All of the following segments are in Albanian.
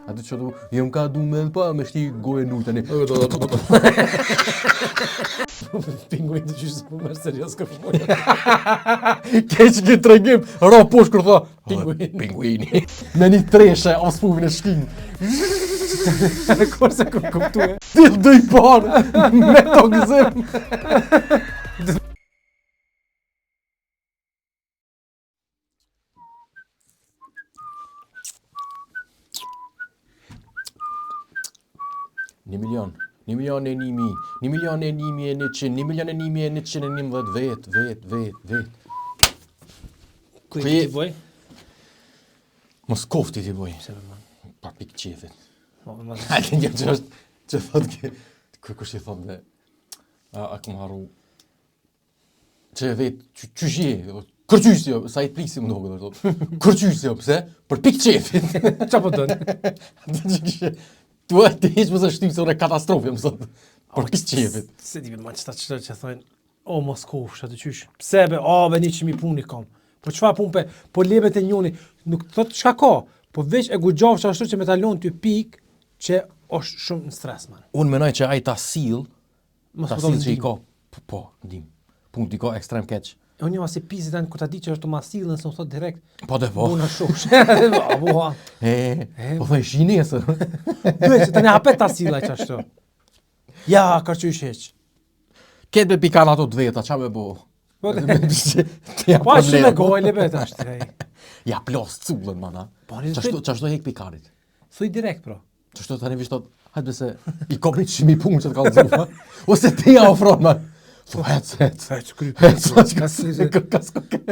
Atë që du, jem ka du me pa me shti gojë nuk tani. Pinguin të qyshë për mërë serios kërshmojë. Keq ki të regim, ra posh kër tha, Pinguini. Në një treshe, o spuvin e shkin. Kurse ku kuptue. Ti dëj parë, me të gëzim. Një milion e 1.000, 1.100.100, 1.100.111, vet. Ku i ti boj? Mos kofti ti boj. Se përman. Pa pik qefit. Mas Hajde një që është, që thot ke, kërkush i thot dhe, a kom haru, që vet, qyshje, kërqysh jo, sa i prisi më doke, thot, kërqysh jo, pse? Për pik qefit. qa po dënë? Atë që kështë, tu e të heq më së shtypë se une katastrofe, më sot, për pik qefit. Se di me ma qëta qëtër që thojnë, o Moskovë, shë të qysh. Pse be, o be një që mi puni kam. Po qëfa pun pe, po lebet e njoni, nuk thot qka ka, po veç e gugjavë që ashtu që me talon të pik, që është shumë në stres, man. Unë menoj që ai ta sill, Mos ta po sill thonë që i ndim. ka, po, ndim. Punë t'i ka ekstrem keq. Unë një asi pisit e në kur ta di që është të masillën, se më thot direkt, Po dhe po. buna shush. Apo, Po thoj shinesë. duhet që të një hapet ta silla që ashtu. Ja, kërqysh heq. Ketë me pikan ato të veta, qa me bo? Po, Ja po ashtu me gojë, lebet është. Ja plos cullën, mana. Po, një Qashtu hek pikarit. thuj direkt, pro. Qashtu tani vishtot, hajtë se i kopni qimi punë që të kalëzuma. Ose ti ja ofron, man. Thu, hec.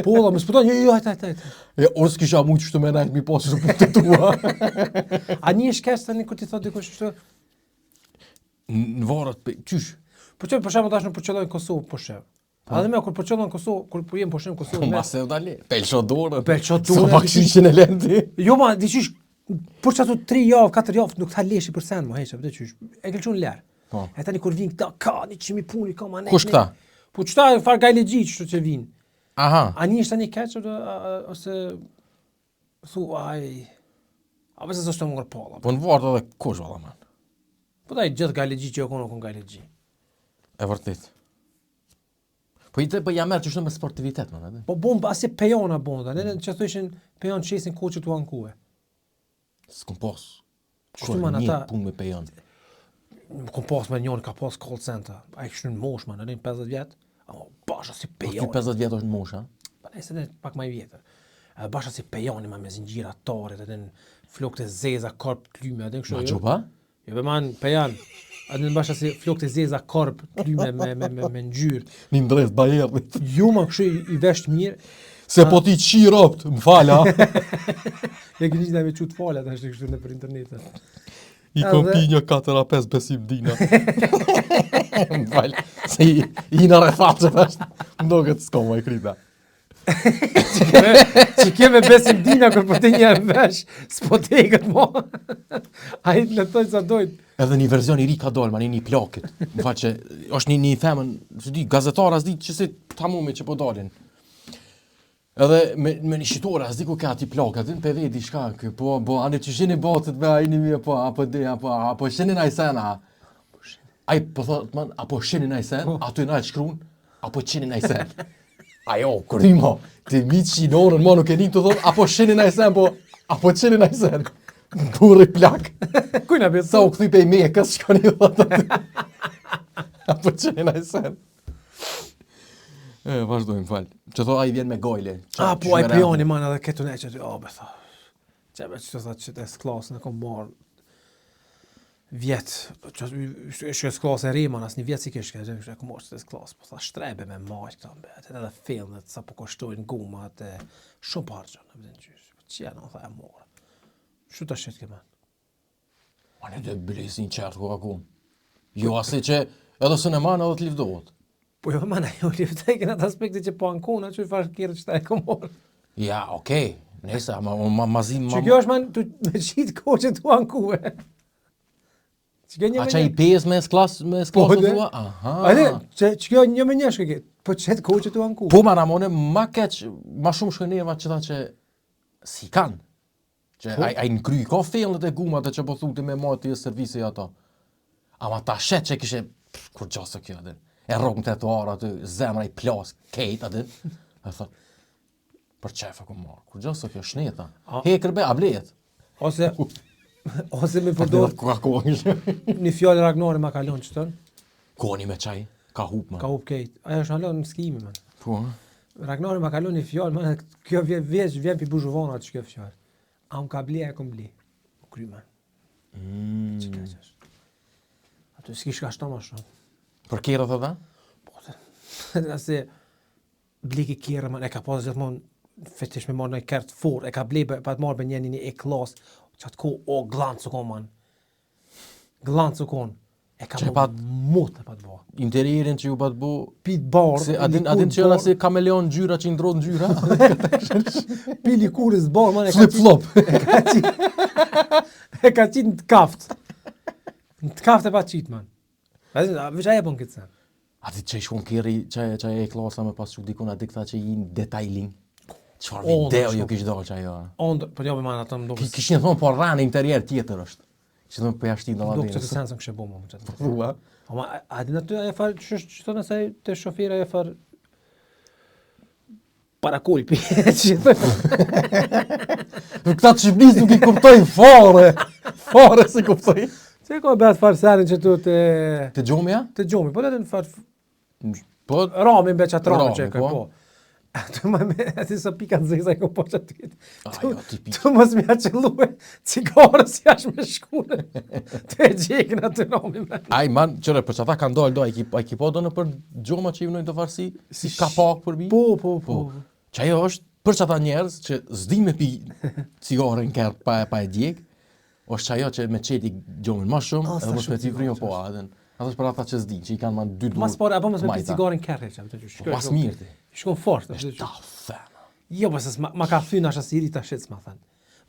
Po, dhe më sputon, jo, hajtë. Ja, orë s'kisha mujtë që të me najtë mi posë që punë të tua. A një është kesh tani kur ti thot dikush kështu? Në varat, qysh? Po çoj për shembull tash në përqelloj në Kosovë po shef. Edhe me kur përqellon në Kosovë, kur po jem po shem në Kosovë. Ma se dali. Pelçodorën. Pelçodorën, Sa bakshishin e lendi. Jo ma, diqysh për çato 3 javë, 4 javë nuk tha leshi për sen më heq, apo diqysh. E ke çun ler. Po. E tani kur vin këta, ka një çimi puni ka ma ne. Kush këta? Po çta far gajlexhi kështu që vin. Aha. A një është tani keq ose thu ai a pse s'është më ngërpolla. Po në vartë edhe kush valla man. Po dai gjithë gajlexhi që jo kon gajlexhi. E vërtet. Po i të po jam merr çështë me sportivitet man atë. Po bom asi pejona bonda, ne që thoshin pejon çesin koçet u ankue. S'kom pos. Kështu man ata punë me pejon. nuk kom pas me njën ka pas call center. Ai kishte në mosh man, në 50 vjet. Basha si Po ty pejon. 50 vjet është në moshë, ha? Po nëse ne pak më i vjetër. Basha si pejoni me zinxhira tore, edhe në flokët e zeza, korp klyme, edhe kështu. Ma Jo, qopa? jo be man pejan. Edhe në basha si flokët e zeza, korp klyme me ngjyrë. Një ndres bajerrit. Jo ma kështu i vesh mirë. Se po ti qi ropt, më fala. Ja keni me çut falat tash kështu në për internet. I kom pi një 4-5 besim dina. Më fal. Se i në refat që tash. Ndoket s'ko më e krita. Që keme besim dina kër për të një vesh, s'po tegët mo. A i të letojnë sa dojtë. Edhe një verzion i ri ka dalë, një plakit. Më fal që është një femën, që di, gazetara s'di që si tamume që po dalin. Edhe me një shqitore, as di ku ka ati plakat, në për di shka, po anë që shini botët me a i një mjë, apo shini na i sena. Ai po thot, man, apo shini na i sen, ato i na e shkruan, apo qini na i sen. Ajo, kërimo, të mitë shqinorën, ma nuk e një të thot, apo shini na i sen, apo qini na i sen. Burri plak. Kujna betë? Sa u këthy pe i mekës, shko një thot aty. Apo qini na i sen. Vazhdojmë, falë. Që thot, a i vjen me gojle. Po ai pejoni man edhe këtu ne që be tha. Çebe që thot që të sklasën e kom marr vjet. Që sklasë e riman as një vjet si kish që e kom marr të sklasë. Po tha shtrebe me maj këta mbe. Atë edhe fillnet sa po kushtojnë guma atë shumë parçon, në vend gjysh. Po çja no tha e morë. Shu ta shet keman. Anë të blesin qartë ku akun. Jo asi që edhe së në manë edhe të livdohet. Po jo mana, jo liftek në atë aspekti që po ankona, që i farë kjerë që ta e komorë. Ja, okej. Nese, ma zim... Që kjo është man, me qitë koqe të ankue. Që kjo një A me që i një... pes me sklasë të thua? Aha. Ale, që kjo një me një shkë po qëtë koqe të ankue. Po ma ramone, ma keq, ma shumë shkëneva që ta që si kanë. Që ai në kry ka fellët e gumat e që po thuti me mati e servisi ato. Ama ta shet që kishe, kur gjasë kjo atë. E rogën të etuar aty, zemra i plas, kejt aty. E thot, për qefa ku marrë, kur gjasë kjo shneta. Hekër be, a blejet. Ose me përdor një fjallë Ragnari ma kalon që tënë. Koni me qaj, ka hup man. Ka hup kejt. Ajo është halon në skimi, man. Po, Ragnari ma kalon një fjallë, man. Kjo vjen për buzhuvona që kjo fjallë. A unë ka bleja e kom ble. U kry, man. Që ka që është. Ato s'kish ka shto ma shumë. për kera të dhe? Po, se bleki kera, man, e ka pasë gjithmonë fetish me marrë në kert fort, e ka ble pa të marrë për një e klas, që atë ko, o, glancë u kon, man. Glancë u kon. E ka mot e pa të bo. Interierin që ju pa të bo... Pit barë. Adin që janë si kameleon gjyra që i ndrodhë në gjyra? Pili kurës barë, man. Flip-flop. E ka qitë në të kaft. Në të kaft e pa qitë, man. Vesh aje bon këtë sen. A ti që i shkon kjeri që e klasa me pas që dikun adik tha që i në detailing. Qfar video ju kish do që ajo? Për jo me man atë më do... Kish një thonë, por rranë interier tjetër është. Që thonë për jashtin do Do ladinës. këtë sensën kështë e bo më më qëtë. Thua? Ama, a di në ty e farë, që thonë asaj të shofira e farë... Para kolpi, që thonë. Këta të shqipnis nuk i kuptojnë fare. Fare si kuptojnë. Që ka bëhet farë serin që tu të... Të gjomja? Të gjomi, po dhe në farë... Po, Ramin be qatë ramin që e ka po. po. Tu më me, ati sa pika në zezaj ko po që ty. ajo ti pi. Tu mos mja që luë cigarës jash me shkune. Të e gjekin atë ramin me. Aj man, qëre, për që ata kanë dojnë do, a ki po do në për gjoma që i vënojnë të farsi, si kapak për bi? Po. Që ajo është, për që ata njerës që zdi me pi cigare në kërë pa e djek, është që ajo që me qeti gjomën ma shumë, edhe mos me ti frimo po, atë është për ata që zdi, që i kanë ma 2 duhet. Mas pare, apo mos me pi cigarin kërë që të që Pas mirë ti. Shkon fort. Ta fena. Jo, pëse ma ka thy në ashasiri të shqetës ma thënë.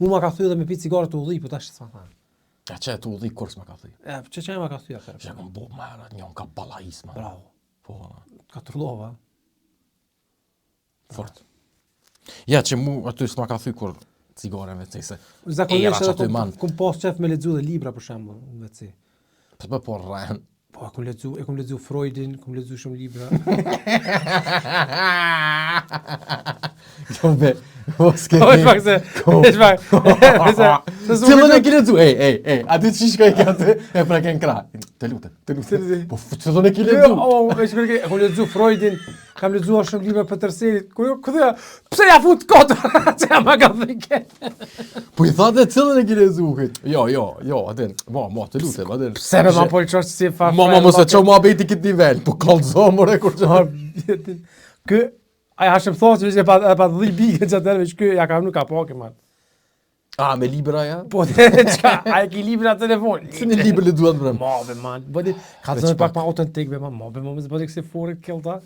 Mu ma ka thy dhe me pi cigarë të udhi, për të shqetës ma thënë. Ja që e të udhi kurs ma ka thuj. Që ma ka thy atërë? Që e kom bo mërë, njën ka balais ma. Bravo. Po, Ka turlova. fort. Ja që mu aty s'ma ka thuj kur cigaren vetë se. Zakonisht që edhe aty man. kum pas qef me lexu dhe libra për shembull, në VC. Po rren. Po e kum lexu Freudin, kum lexu shumë libra. Jo be, o s'ke Po e pak se. Cëllën e kile dzu, ej, a ti që shkoj këtë e preken kra. Të lutem. Po cëllën e kile dzu. E kum lexu Freudin, kam lexuar shumë libra për tërserit. Këthe, pse ja fut kotë? Që ma ka thike. Po i thate cëllën e kile dzu këtë. Jo, atin, mo, të lutem, atin. Pse me ma poliqosh si fa... Mos e çoj muhabeti këtë nivel, po kallzo more kur çoj. Kë ai hashëm thotë që e pa 10 bige që atëherë që ky ja kam nuk ka pakë man. A me libra ja? Po çka, ai ki libra në telefon. Si në libër le duat brëm. Mave man. Bëni ka zonë pak ma autentik be man. Mave më bëni kësi forit këllta.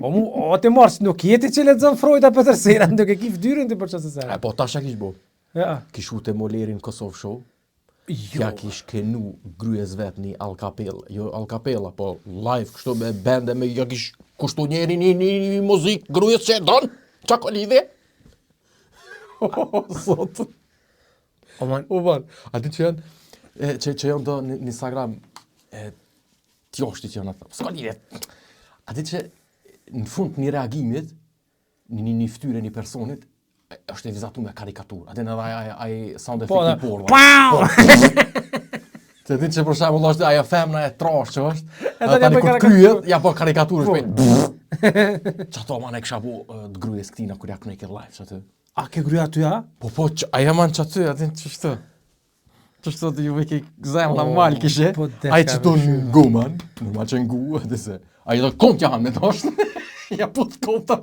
O të marrësh nuk jeti që lexon Freuda për tërsera, ndonjë ke fytyrën ti për çfarë se. Po tash kish bo. Ja. Kish ute Molerin Kosov Show. Jo. Ja kish kenu gryes vet një alkapel, jo alkapela, po live kështu me bende me ja kish kushtu njeri një muzik gryes që e don. Qa ka lidhje? Sot. O man, A ti që janë, që janë do në Instagram, tjoshti që janë atë. Ska lidhje. A ti që në fund një reagimit, një fytyre një personit, është e vizatu me karikatur. A ti në edhe ai sound effect i porë. Se ti që për shembull është ajo femna e trash që është, tani kur kryet, ja po karikaturë shpejt. Çato man e kisha bu të gryes këtina kur ja knekë live çatë. a ke gryja ty ha? Po, aja man çatë, atin ç'është. Ç'është të ju veki zemra mal kishe. Ai që do në guman, normal që në gu, atë se. Ai do kont janë me tosh. Ja put konta.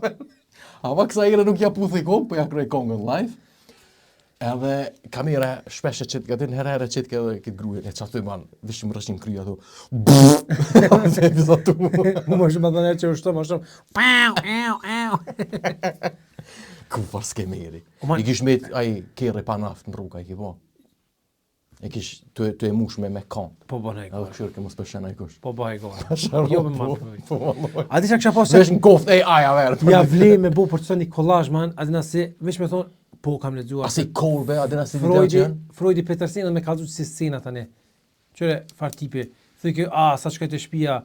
Ava kësa ire nuk ja puthi kom, po ja kroj kongën live. Edhe kamera shpesh e qitë, gëtin herë qitë këtë gruje, e që aty man, vishëm rëshim kryja tu. Se vizatu. Më shumë dhe ne që ushto, më shumë. Ku farë s'ke meri. I kish met, ai kere pa naft në rruga, i ki po. E kish të e mush me kant. Po bëne e Edhe këshirë ke mos përshena i kush. Po bëhe gojë. Jo me ma. A di që kësha pas Vesh në koft, aja verë. ja vle me bo për të një kolazh man, a di na se veç me thonë Po, kam lexuar. Asi korbe, adena si video që janë? Freudi Petersen me kallzu si scena tani. Qëre far tipi. Thënë sa shkoj te shtëpia,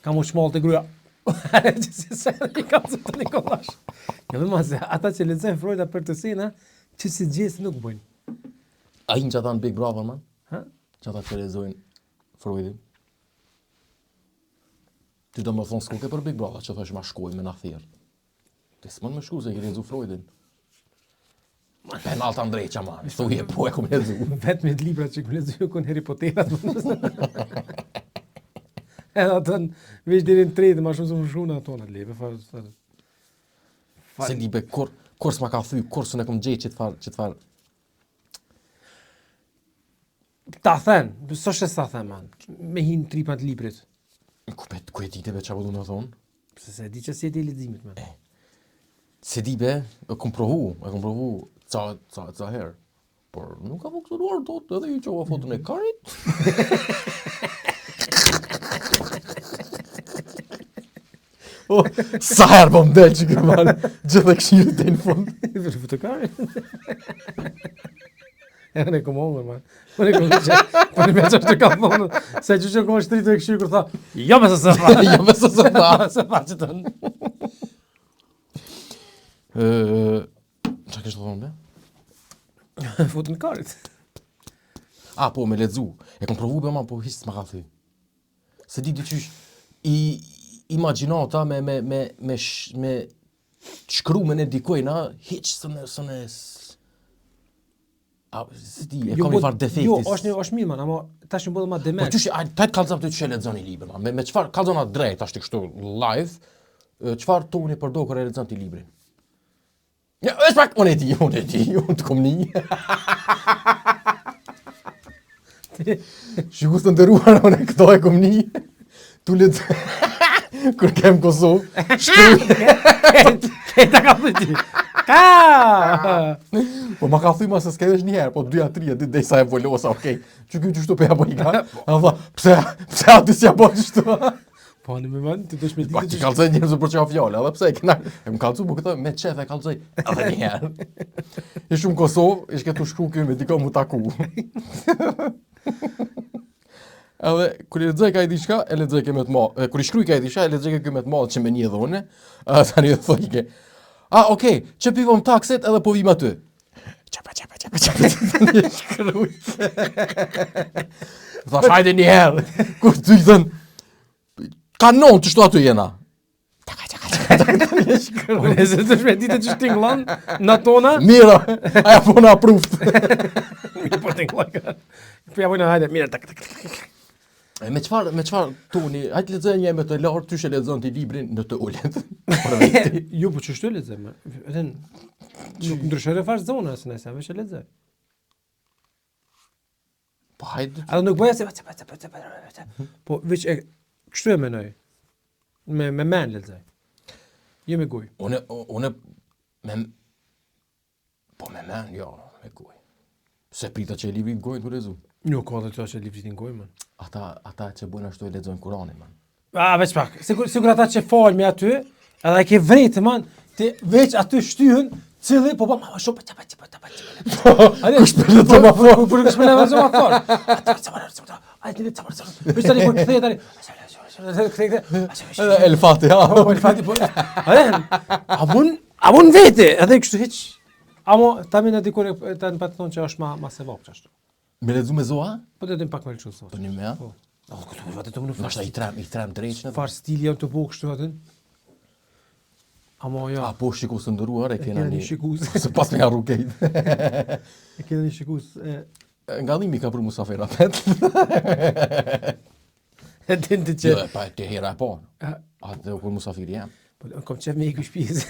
kam u shmall te gruaja. Që si se i kallzu te Nikollash. Ja më se ata që lexojnë Freuda Petersena, që si gjesë nuk bujnë. A i në që ata në Big Brother, man? Ha? Që ata që lezojnë Freudin? Ty do më thonë s'koke për Big Brother, që thësh ma shkoj me na thirë. Ti s'mon me shku se i ke lezu Freudin. Penalt Andreqa, man. Thuje, po e kom lezu. Vetë me libra që kom lezu kun Harry Potterat. Edhe atën, veç deri në tretë, ma shumë se më shuna ato në lebe. Se libe, kur s'ma ka thy, kur s'u ne kom gjej që të far... Ta thënë, së shë sa thënë, man. Me hinë tripat librit. Ku e diteve që a du me thonë? Pse se di që si e di leximit, man. Se di be, e kom provu ca herë. Por nuk ka funksionuar dot, edhe ju që ua fotën e karit. Sa herë po m'del që kërmanë, gjithë e këshirë të në fund. Për fotokari. E në kom ongër, man. Për në me që është të ka thonë, se që kom shtritë e këshirë kërë tha, jo me se fa. Jo me se fa. Se fa që të në. Qa kështë të thonë, be? Fotën karit. A, po, me ledzu. E kom provu be, ma, po hisë s'ma ka thy. Se di qysh, imaginata me shkru me në dikojna, hiq sëne... A, si di, e kam një farë defektis. Jo, është mirë, man, ama tash më bëdhe ma Po demet. qysh, tajt kalzam të që ledzoni liber, man. Me qëfar, kalzona drejt, ashtë të kështu live, qëfar toni përdo kër e ledzon t'i librin? Ja, është pak, unë e ti, unë të kom një. Shikus të ndëruar, unë e këto e kom një. Tu ledzon, kër kem Kosovë, shkruj. Këta ka thëti. Ka! Po ma ka thuj ma se s'kedesh njëherë, po 2-3 ditë dhej sa e volosa, okej. Që kjo qështu pe ja bo i ka? A tha, pse aty s'ja bo qështu? Po në me manë, të dësh me Pak ditë që kalzoj njerëzë për që a fjallë, edhe pse e këna, e më kalzu, po këta me qef e kalzoj edhe njerë. Ishë në Kosovë, ishë ketu shkru kjo me diko mu taku. Edhe, kër i ledzoj ka i diçka, e ledzoj ke me të malë. Kër i shkruj ka i diçka, e ledzoj ke me të malë që me një dhone. Tani dhe thoi ke, okej, që pivom takset edhe po vim aty. Qapa, tani e shkruj. Thash, hajde një herë, kur ty i thënë, kanon që shtu aty jena. Tani e shkruj. Unë e se të shmetitë që shtinglan, në tona. Mira, aja po në approved. Mirë po shtinglan. Po ja vojnë hajde, mirë, tak. Me qfar toni, hajtë lexoj një me të lartë, ty që lexon ti librin në të ullet. Jo, po që shtu e lexoj, edhe nuk ndryshore fash zona, se nëse veç e lexoj. Po hajtë. Edhe nuk bëja se... Po, veç e... Kështu e menoj. Me men lexoj. Jo me guj. Une... Po me men, jo, me guj. Se prita që e librin gojnë të lezu. Nuk ka dhe të që librin goj, man. Ata që bujnë ashtu e lexojnë Kuranin, man. Veç pak. Sigur ata që falë me aty, edhe e ke vrejtë, man, ti veç aty shtyhën, cili, po ma shumë, Kush për në të ma forë? Për kush për në të ma forë? Ajde, veç tani, për këthej tani, Edhe Elfati, ha? po Elfati, po, a mun vete, edhe kështu heq, amo, ta me në dikur e të në patë thonë që është ma se vapë që ashtu. Me lezu me zoa? Po të edhe pak me lëshu sot. Po një me, ha? Po. Këtu me vate të më në Nashta i trem drejqnë. farë stili jam të bo kështu atën. Amo, ja. Po shiku së ndëruar, e kena një një... shikus. Se pas me nga rukejt. E kena një shikus. Nga dhimi ka për musafira pet. E din të që... Jo, pa të hera e po. A dhe u kur musafiri jam. Po, kom qef me i kush pjesë.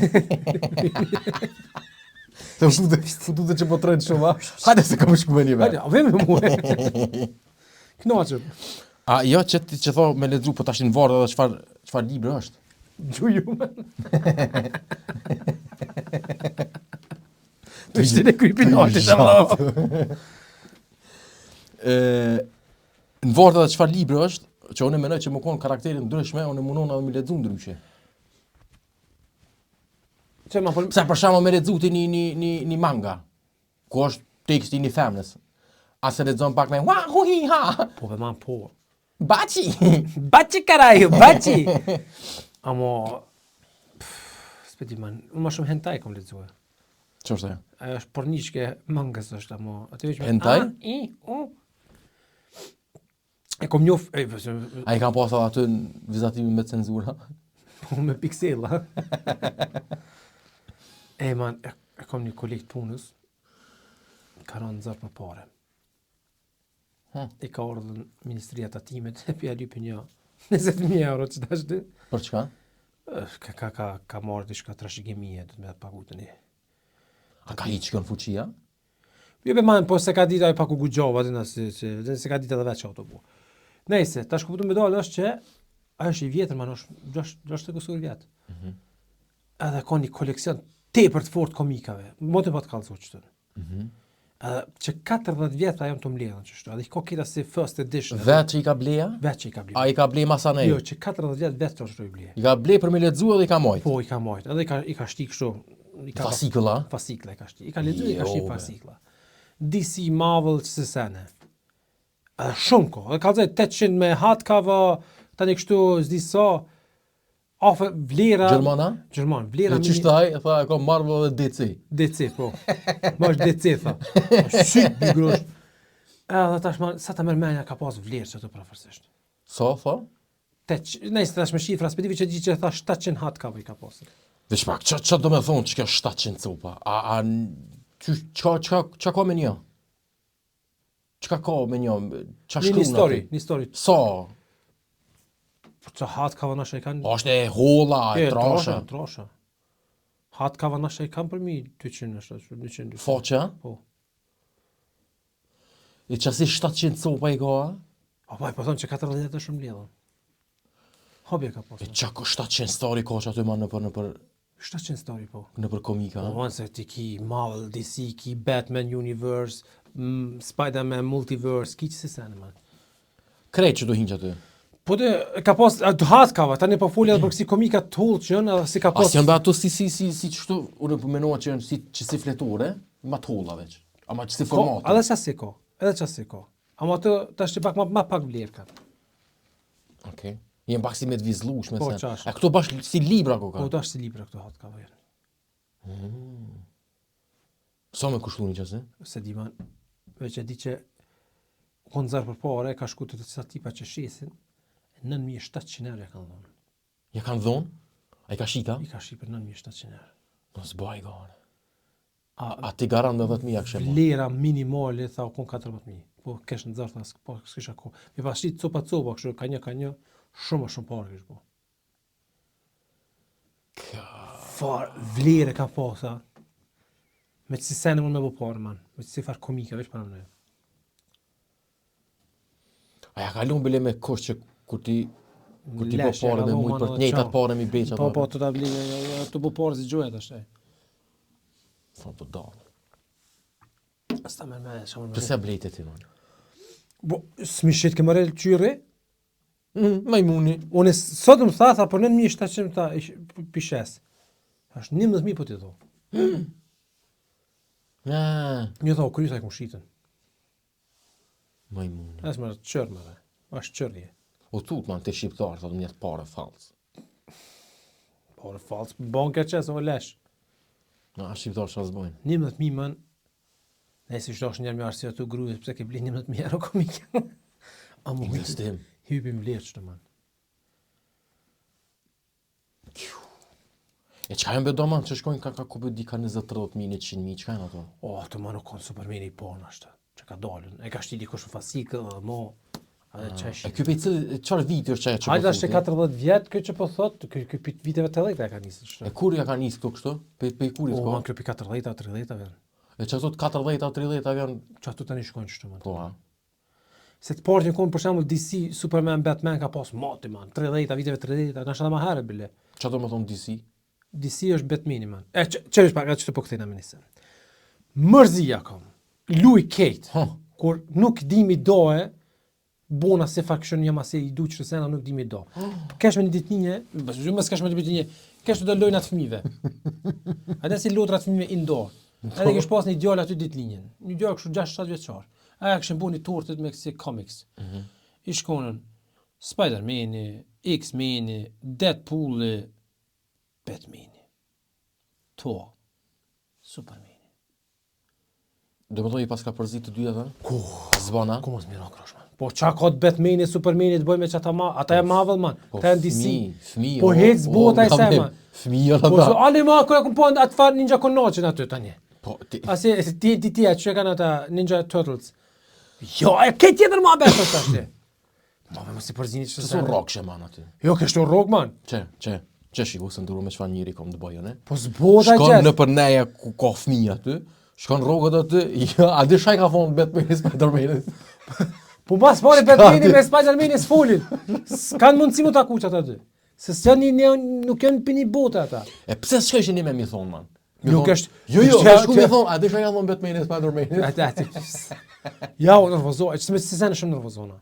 Se futu dhe që po trojnë shumë, ha? Hajde se kam shku me një Hajde, verë. a veme muhe. Knaqëm. A jo që ti që tho me lexu, po tash në varë edhe çfar libri është? Gjuju, man. Të ishte në krypinatit, Allah. Në varë edhe çfar libri është, që unë menoj që më konë karakterin ndryshme, unë mundon edhe me lexu ndryshe. Që ma pol... Pse për shembull me lexu ti një manga. ku është teksti një femnës. A se lexon pak me wa hu hi ha. Po be man po. Baci. Baci caralho, baci. Amo speti man, unë më shumë hentai kom lexuar. Ç'është ajo? Ajo është porniçke mangës është amo. Aty veç Hentai? E kom njof, Ai kanë pasur aty në vizatimin me cenzura. me piksela. Man, e kom një koleg të punës. Ka rënë zërë për pare. I ka ardhën Ministria të Atimet, e pja lypi një 20.000 euro që ta shty. Për çka? Ka marrë dishka trashëgimie, do të me pagu të një. A ka hiç kënë fuqia? Jo be man, po se ka ditë ai paku gugjova, se ka ditë edhe veç auto bu. Nejse, tash ku me dalë është që ajo është i vjetër, man, është 60 vjet. Edhe ka një koleksion tepër të fortë komikave. Motë pa të kallëzoj çtu. Edhe që 40 vjet ajo të mbledhën çështu. Edhe i ka kita si first edition. Vetë që i ka bleja? Vetë që i ka ble. A i ka ble masanej? Jo, që 40 vjet vetë është i ble. I ka ble për me lexu edhe i ka mojt. Po, i ka mojt. Edhe i ka shti kështu. Fasikëlla? Fasikla i ka shti. I ka lexuar, i ka shti fasikla. DC, Marvel, që se sene. Edhe shumë ko. Edhe ka zë 800 me hardcover, tani kështu s'di sa. Afe vlera... Gjermana? Gjerman, vlera... Që shtaj, e tha, e ka Marvel dhe DC. DC, po. Ma është DC, tha. Syt bigrosh. Edhe tashma, sa ta mërmenja ka pas vlerë që të prafërsisht. Sa, tha? Nejse tash me shifra, spedivi që di që tha 700 hardcover i ka pasur. Dhe shpak, që do me thonë që kjo 700 copa? Qa ka me një? Qka ka me një? Qa shkru në aty? Një story. Sa? Që hardcover nashe i kanë... Ashtë e hola, e trasha. Trasha. Hardcover nashe i kanë për mi 200. Foqa? Po. E që si 700 copa i ka? Po thonë që 40 është shumë ledhën. Hobje ka posë. E që ka 700 story ka që aty ma në për 700 story, po. Në për komika? Po, se ti ki Marvel, DC, ki Batman Universe, Spider-Man Multiverse, ki që se sene, man. Krejt që do hinë që aty? Po dhe, ka pas, hardcover, tani po folja për kësi komika të hullë që jënë, edhe si ka pas... As janë be ato si qështu, unë përmenua që janë që si fletore, ma të hulla veç. Ama që si formate. Edhe qasë si ko, edhe qasë si ko. Ama të është që pak ma pak vlerë kanë. Okej. Jem pak si me të vizlush, me Po, sen. qash. A këto bashkë si libra ko ka? Po, të është si libra këto hardcover janë. Sa me kushtu një qëse? Se di man, veç e di që konë zarë për pare, ka shku të cisa tipa që shesin, 9.700 euro ja kanë dhonë. Ja kanë dhonë? A i ka shita? I ka shi për 9.700 euro. Në zbaj gane. A A ti garan me 10.000 a kështë e vlera minimale, tha, o konë 14.000. Po, kesh në zarë, tha, po, s'kisha ko. Mi pas shi copa, kështu, ka një, shumë parë kështë po. Far, vlere ka posa. Me që si sene mund me bo parë, man. Me që si farë komike, veç para më në. A ja kalon bile me kosh që kur ti po Lesh, pare ja me ka mujt dhonë, për man, të njëjtat qa. pare mi breq ato. Po, të ta bli, të bo parë zi gjohet ashtë. Thonë të dalë. Asta me, shumë me. Pëse blejt e ti, man? Bo, s'mi shit ke mërel qyri? Majmuni. Unë sot më tha, për 9.700 ta pishes. Ashtë 11.000 po t'i dho. Një tha, o krysa e kum shitën. Majmuni. Asë më qërë më dhe. Ashtë qërje. O tut, man, të shqiptarë, thotë mjetë pare falës. Por falës, banke qesë o lesh. Na, shqiptarë që asë bojnë. 11.000 man. Nëse ishtë është njerë me arsio të grujës, pëse ke bli 11.000 euro komikë. Investim. Hypim vlerë që të man. E qka janë bedo, man, që shkojnë ka ku di ka 20-30.000, 100.000, qka janë ato? O, të manu konë supermeni i pornë ashtë, që ka dalën. E ka shti dikush në fasikë, mo, edhe qeshi. E kjo pe cilë, qërë viti është që po Hajde është 40 vjetë, kjo që po thotë, kjo viteve të dhejta e ka njësë që. E kur ja ka njësë këto kështu? Pe kurit O, ko? man, kjo pi 40 o 30 vjen. E që ato 40-30 vjen... Që ato tani shkojnë qështu, man. Po, ha? Se të partë një konë, për shembull DC, Superman, Batman ka pas moti, man, 30 viteve 30, nështë edhe ma herë, bile. Që ato më thonë DC? DC është Batmani, man. Qërë është pak, që të po këthejna me nisë. Mërzia kam, Louis Kate, kur nuk dimi doe, bona se fakshon jam ase i du që sena nuk dimi do. Kesh me një ditninje, mësë kesh me një ditninje, kesh të do lojnë atë fëmive. Ate si lotrat fëmive indoor. Edhe kish pas një djalë aty ditëlinjen. Një djalë kështu 6-7 vjeçar. Aja kishin buni turtet me kësi comics. I shkonën Spider-Man, X-Men, Deadpool, Batman. Thor, Superman. Do më thoi pas ka përzit të dyja dhe? Ku? Zbana? Ku mos mira krosh man. Po çka ka Batman e Superman të bëjmë me çata ata e Marvel man. Ta DC. Fëmijë. Po hec bota e sa man. Fëmijë Po ata. ale ma kur e kupon atë far Ninja Konochen aty tani. Po ti Asi ti që kanë ata Ninja Turtles. Jo, e ke tjetër më abet tash ti. Ma mos i përzini çfarë. son rock man aty. Jo, kështu rock man. Çe shiku se nduru me çfarë njëri kom të bëjë, ne? Po zbota Shkon gjë. në përneja ku ka fëmijë aty. Shkon rrogët aty. Ja, a di shaj ka thonë Batman Spider-Man. Po pas pore Batmani me Spider-Man s'folin. S'kan mundësi më ta kuç ata dy. Se s'janë nuk janë pini botë ata. E pse s'shkojnë ne me thonë man? Nuk është. Jo, shku me thonë, a di shaj ka thonë Batman Spider-Man. Atë. Ja, unë nervozo, ç'më se janë shumë nervozona.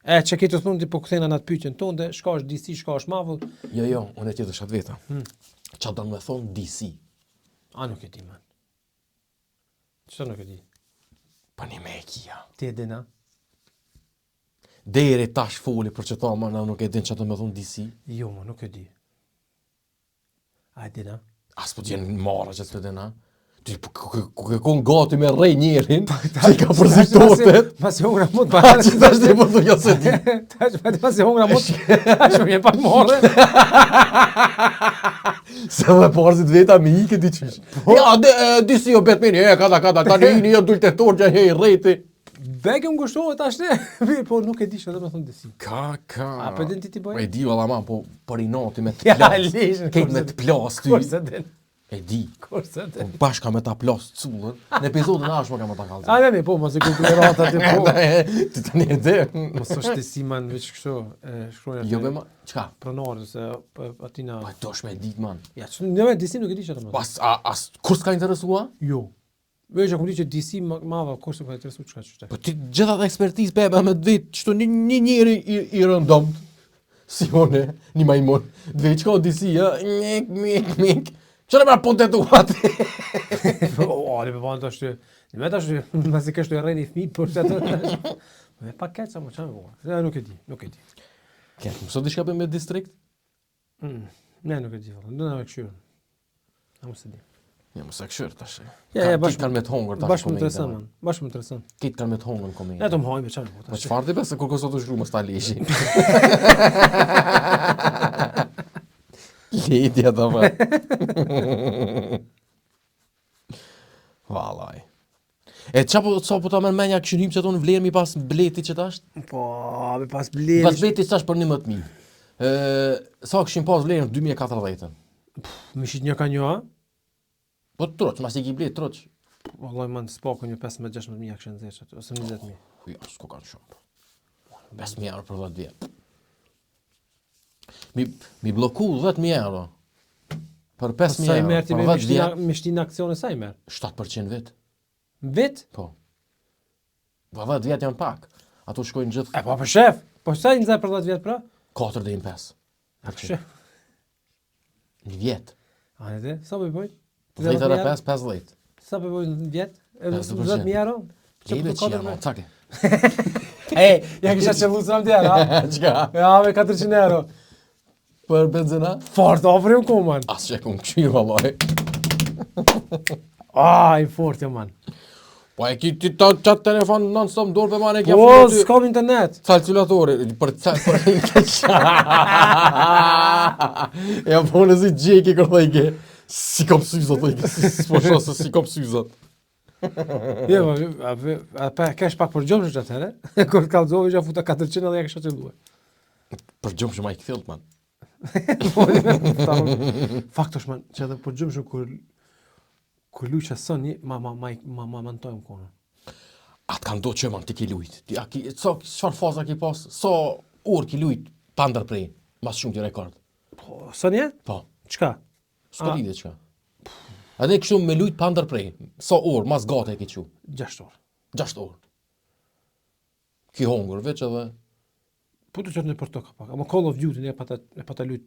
Që këtë të thunë ti po kthejnë në atë pyetjen tonë, shka është DC, shka është Marvel. Jo, unë e tjetër shat veta. Qa do me thonë DC? A nuk e di, man. Ç'o nuk e di? Pa një me e kia. Ti e dina? Deri tash foli për që ta, ma na nuk e din që do me thonë DC. Jo, ma nuk e di. A e dina? As po t'jenë marrë që t'pe dina. Ti ku ke kon gati me rrej njerin, që i ka përzitotet. Masi hongra mund Pa që tash të më thuja se di. Masi hongra mund, shumë jenë pak morë. Se dhe parzit veta me i këti qysh. Ja, DC o Batman, kada, tani i një dultetor që hej rejti. Beke më gushtohet tash ne, po nuk e di që do me thonë DC. Ka. A për din ti bëjë? E di valla ma, po për i nati me të Ja, plas. lishën. Kejt me të plas ty. Kurse din. E di. Kurse Po din. bashka me ta plas cullën. Në epizodin ashma ka me ta kalzë. A ne, po, mos e kulturata ti po. Ti tani e dhe. Mos është DC man veç kështu, shkruajnë. Jo be ma, qka? pronarë se atina. Pa dosh me dit man. Ja, ne me DC nuk e di çfarë më. Pas, as kur s'ka interesua? Jo. Veç kom di që DC Marvel kurse po interesu çka çështë. Po ti gjithat ekspertizë bebe me dvit, qëto një njeri i rëndomt. Si one, një majmon. Dvit, qka o DC, ja? Mik. Qëre me punte tu atë? O, ale me banë të ashtu. Në me të ashtu, nësi kështu e rejnë i fmi, për që atë. Me paket sa më qanë bëha. Ja, nuk e di. Kërë, mëso di shka për me distrikt? Ne, nuk e di. Në me këshyrën. A më se di. Ja, mëse këshyrë tash. Ja, Kitë kanë me të hongër tash. Bashkë më interesant, man. Bashkë më interesant. Kitë kanë me të hongër në komedi. Ne të më hajme, qanë bëha. Po çfarë ti besë kur koso të shkru më sta leshi? Lidja të më. Valaj. E qa po ta mërë menja këshën hymë që tonë vlerë mi pas bleti që tash? Po, me pas blerë. Pas bleti që tash për 11.000. Sa këshin pas vlerën 2014. Me shit një ka një, a? Po troq, mas i ki blet, troq. Vallaj, man, s'pako një 15-16.000 këshën zeqët, ose 20.000. Ja, s'ko kanë shumë. 5.000 euro për 10 vjetë. Mi bloku 10.000 euro. Për 5.000 Sa i euro, merë ti për me 10 vjetë, me shtinë akcione, sa i merë? 7% vit. Vit? Po. Për 10 vjetë janë pak. Ato shkojnë gjithë E, po, për shef. Po, sa i nëzaj për 10 vjetë pra? 4 dhe 5. Për shef. Një vjetë. A, në dhe? Sa për bëjnë? 10 dhe 5, 50. Sa për bëjnë në vjetë? 50%. 10.000 euro? Lebe që janë, cake. E, ja kisha qëllu sa më tjera, a? Qka? Ja, me 400 euro. Për benzina? Fort, ofri më ku, man. As që e kom këshirë, vallaj. I fort, jo, man. Po e ki ti qatë telefon non-stop dorë për mane kja Po, full ty. s'kam internet. Calculatori, për ja po në si gjeki kërë thajke. Si kom syzat, thajke. S'po shosë, si kom syzat. Jo, pa kesh pak për gjomsh që atëherë. Kur të kalzove, që futa 400 edhe ja kisha qëlluhe. Për gjumë që ma i këthilt, man. Fakt është, man, që edhe për gjomsh kur luqa sëni, ma mantojmë konë. Atë kanë do që man ti ki lujt. Qëfar faza ki pas? Sa orë ki lujt pa ndërprej? Mas shumë ti rekord. Po, sëni e? Po. Qka? S'ka lidhe qka. Edhe kështu me lujt pa ndërprej. Sa orë, mas gate e ki qu? 6 orë. 6 orë. Ki hongur, veç edhe... Po të qëtë në për toka pak. Ama Call of Duty e pata lujt...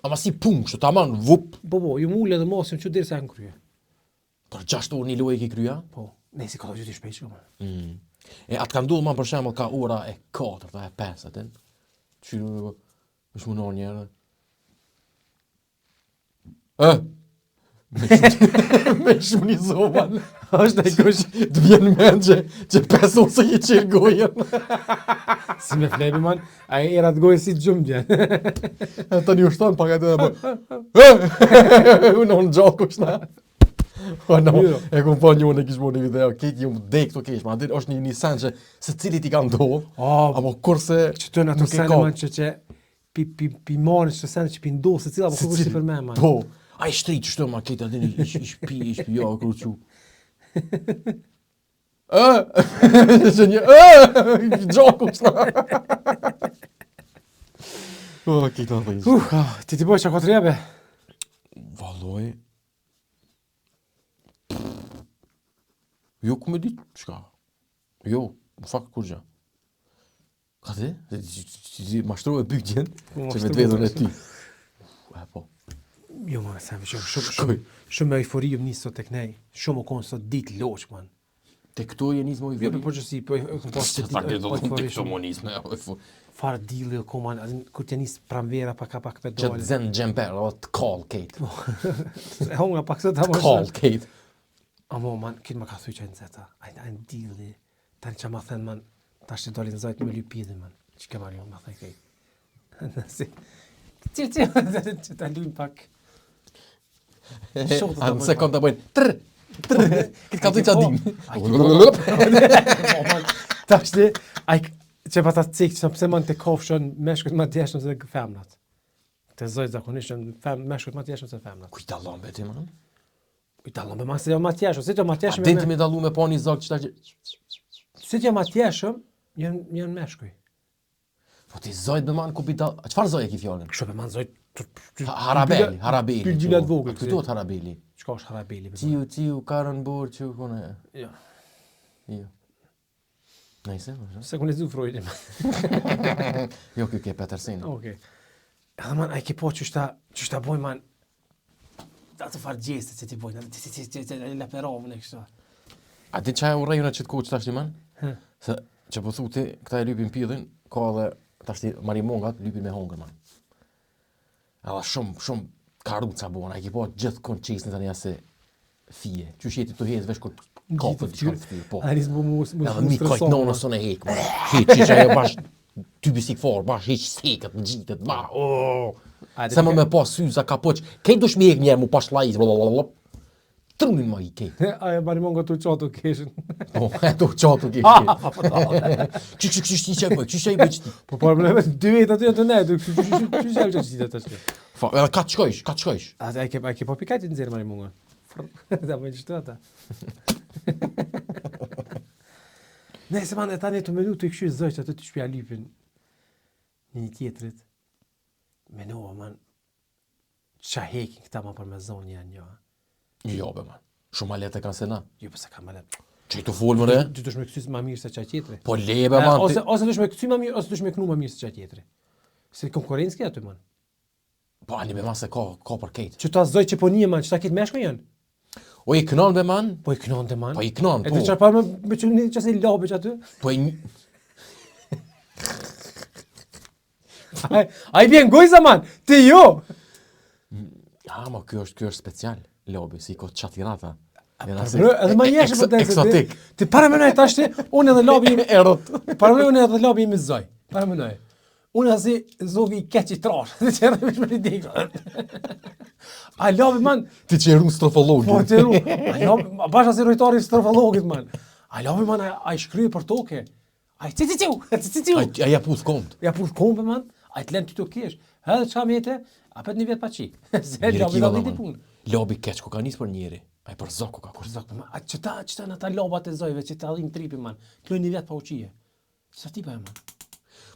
Ama si punë, kështu tamam, vup. Po, ju mulle dhe mosim që dirë se janë krye. Për 6 orë një lojë ki krya? Po, ne si ka të gjithë shpejt shumë. E atë ka ndodhë ma për shembull ka ora e 4 dhe e 5 atin. Që është munon njerë. Me shumë një zovan. Është e kush. Të vjen mend që 5 orë se i qirë gojën. Si me flebi man, a e erat gojë si gjumë gjenë. Të një ushton pak atë dhe po. Unë në gjatë kushna. Po no, e kom pa një unë e kishë bo një video, këtë ju më dek të kesh, ma është një sen që se cili ti ka ndohë, apo kurse që të në ato sene man që pi marë që sene që pi ndohë, se cila po kërë si për me man. Po, a i shtri që shtë ma këtë adin, ish pi, ja, kërë që. Që një, gjoku shna. O, këtë në thejnë. Ti boj që ka të rebe? Valoj. Jo, ku me ditë, qka? Jo, në fakt kur gja. Ka të? Ti mashtru e bygjen, që me të vedhën e ty. Po. Jo, ma, sami, shumë eufori jëm njësë sot tek nej. Shumë o konë sot ditë loqë, man. Te këto je njësë më eufori? Po që si, po e këmë pasë të ditë eufori shumë. Farë dili o konë, man, kur të njësë pramvera pak pedale. Që të zenë gjemper, o të call, Kate. E honga pak sot, call, Kate. Amo, man, kitë më ka thuj që e nëzeta, a në dili, tani që ma thënë, man, ta shtë dolin zajtë me lypidi, man, që ke marjon, ma thëj kej. Nësi, që ta lujnë pak. A në sekund të bojnë, trrr, këtë ka të qa dim. Ta shtë, që pa ta cikë, që pëse man të kofshën, meshkët ma tjeshën se femnat. Të zojtë zakonishën, meshkët ma tjeshën se femnat. Kujta lombe ti, man? I dalon me masë, jo ma tjeshëm, si të ma tjeshëm... A din të me dalu me po një zog qëta që... Si të ma tjeshëm, janë meshkuj. Po ti zojt me manë ku pi dalë... Qëfar zoj e ki fjallin? Kështë me manë zojt... Harabeli. Pylgjilat vogël. Këtu të harabeli. Qëka është harabeli? Tiu, karën burë, që kone... Jo. Jo. Nejse, se ku lezu Freudin. Jo, kjo ke Petersen. Okej. Edhe man, a i ke po qështa boj man... Ato farë gjestet që ti bojnë, që leperovën e kështu. A di që e u rejnë që të kohë që tashti man? Se që po thu ti, këta e lypin pidhin, ka edhe tashti marimongat, lypin me hongër man. Edhe shumë karuca bojnë, a i ki po gjithë konë qesnë të një ase fije. Që shjeti të hezë vesh këtë kapët të shkallë fije, po. Edhe mi kajtë nonë së në hekë, man. Heqë që e bash ty bisik forë, bash heqë sekët, në gjitët, ba, se më me pas syza ka poq, kej dush mi ek njerë mu pash lajz, trunin ma i kej. A e barimon nga tu qatu keshin. Po, e tu qatu keshin. Qështë që e bëj qëti? Po, probleme, dy vetë aty të ne, qështë që e qëti të qëti? Edhe ka të shkojsh. A ke po pikajti në zirë barimon nga? Da bëjnë qëtë ata. Ne, se man, e tani të menu të i këshu zëjqë atë të shpja lypin një tjetrit. Menova, man, qa hekin këta ma për me zonë janë një. Jo, be, man. Shumë ma letë e kanë se na. Jo, pëse ka ma letë. Që i të folë më re? Ty dush me kësy ma mirë se qa tjetri. Po lebe, man. Ose dush me kësy ma mirë, ose dush me knu ma mirë se qa tjetri. Se konkurencë ke aty, man. Po, ani be, man, se ka për kejtë. Që ta zoj që po një, man, që ta kitë meshko janë. O i kënon, be, man? Po i kënon të, man. Po i kënon, po. E të që parë me që se labe që aty? Po i... A i bjen gojza, man, ti jo! Ma kjo është special, lobi, si ko qatirata. Edhe ma njeshë për të eksotik. Ti paramenoj tash ti, unë edhe lobi im... Erot. Paramenoj unë edhe lobi im i zoj. Paramenoj. Unë edhe si zogi i keq i trash. Dhe që edhe me dikë. A lobi, man... Ti që eru strofologin. Po, që eru. Bashka si rojtari strofologit, man. A lobi, man, a i shkryje për toke. A i ciciu. A ja puth komët. Ja puth komët, man. A i të lenë ty të kesh. Edhe qa mjete, apet një vjetë pa qi. Se lobi da viti punë. Lobi keq ku ka njës për njeri. A i për zok ku ka kur. Zok, man. A qëta në ta lobat e zojve, që ta dhim tripi, man. Kloj një vjetë pa uqije. Sa ti pa e, man?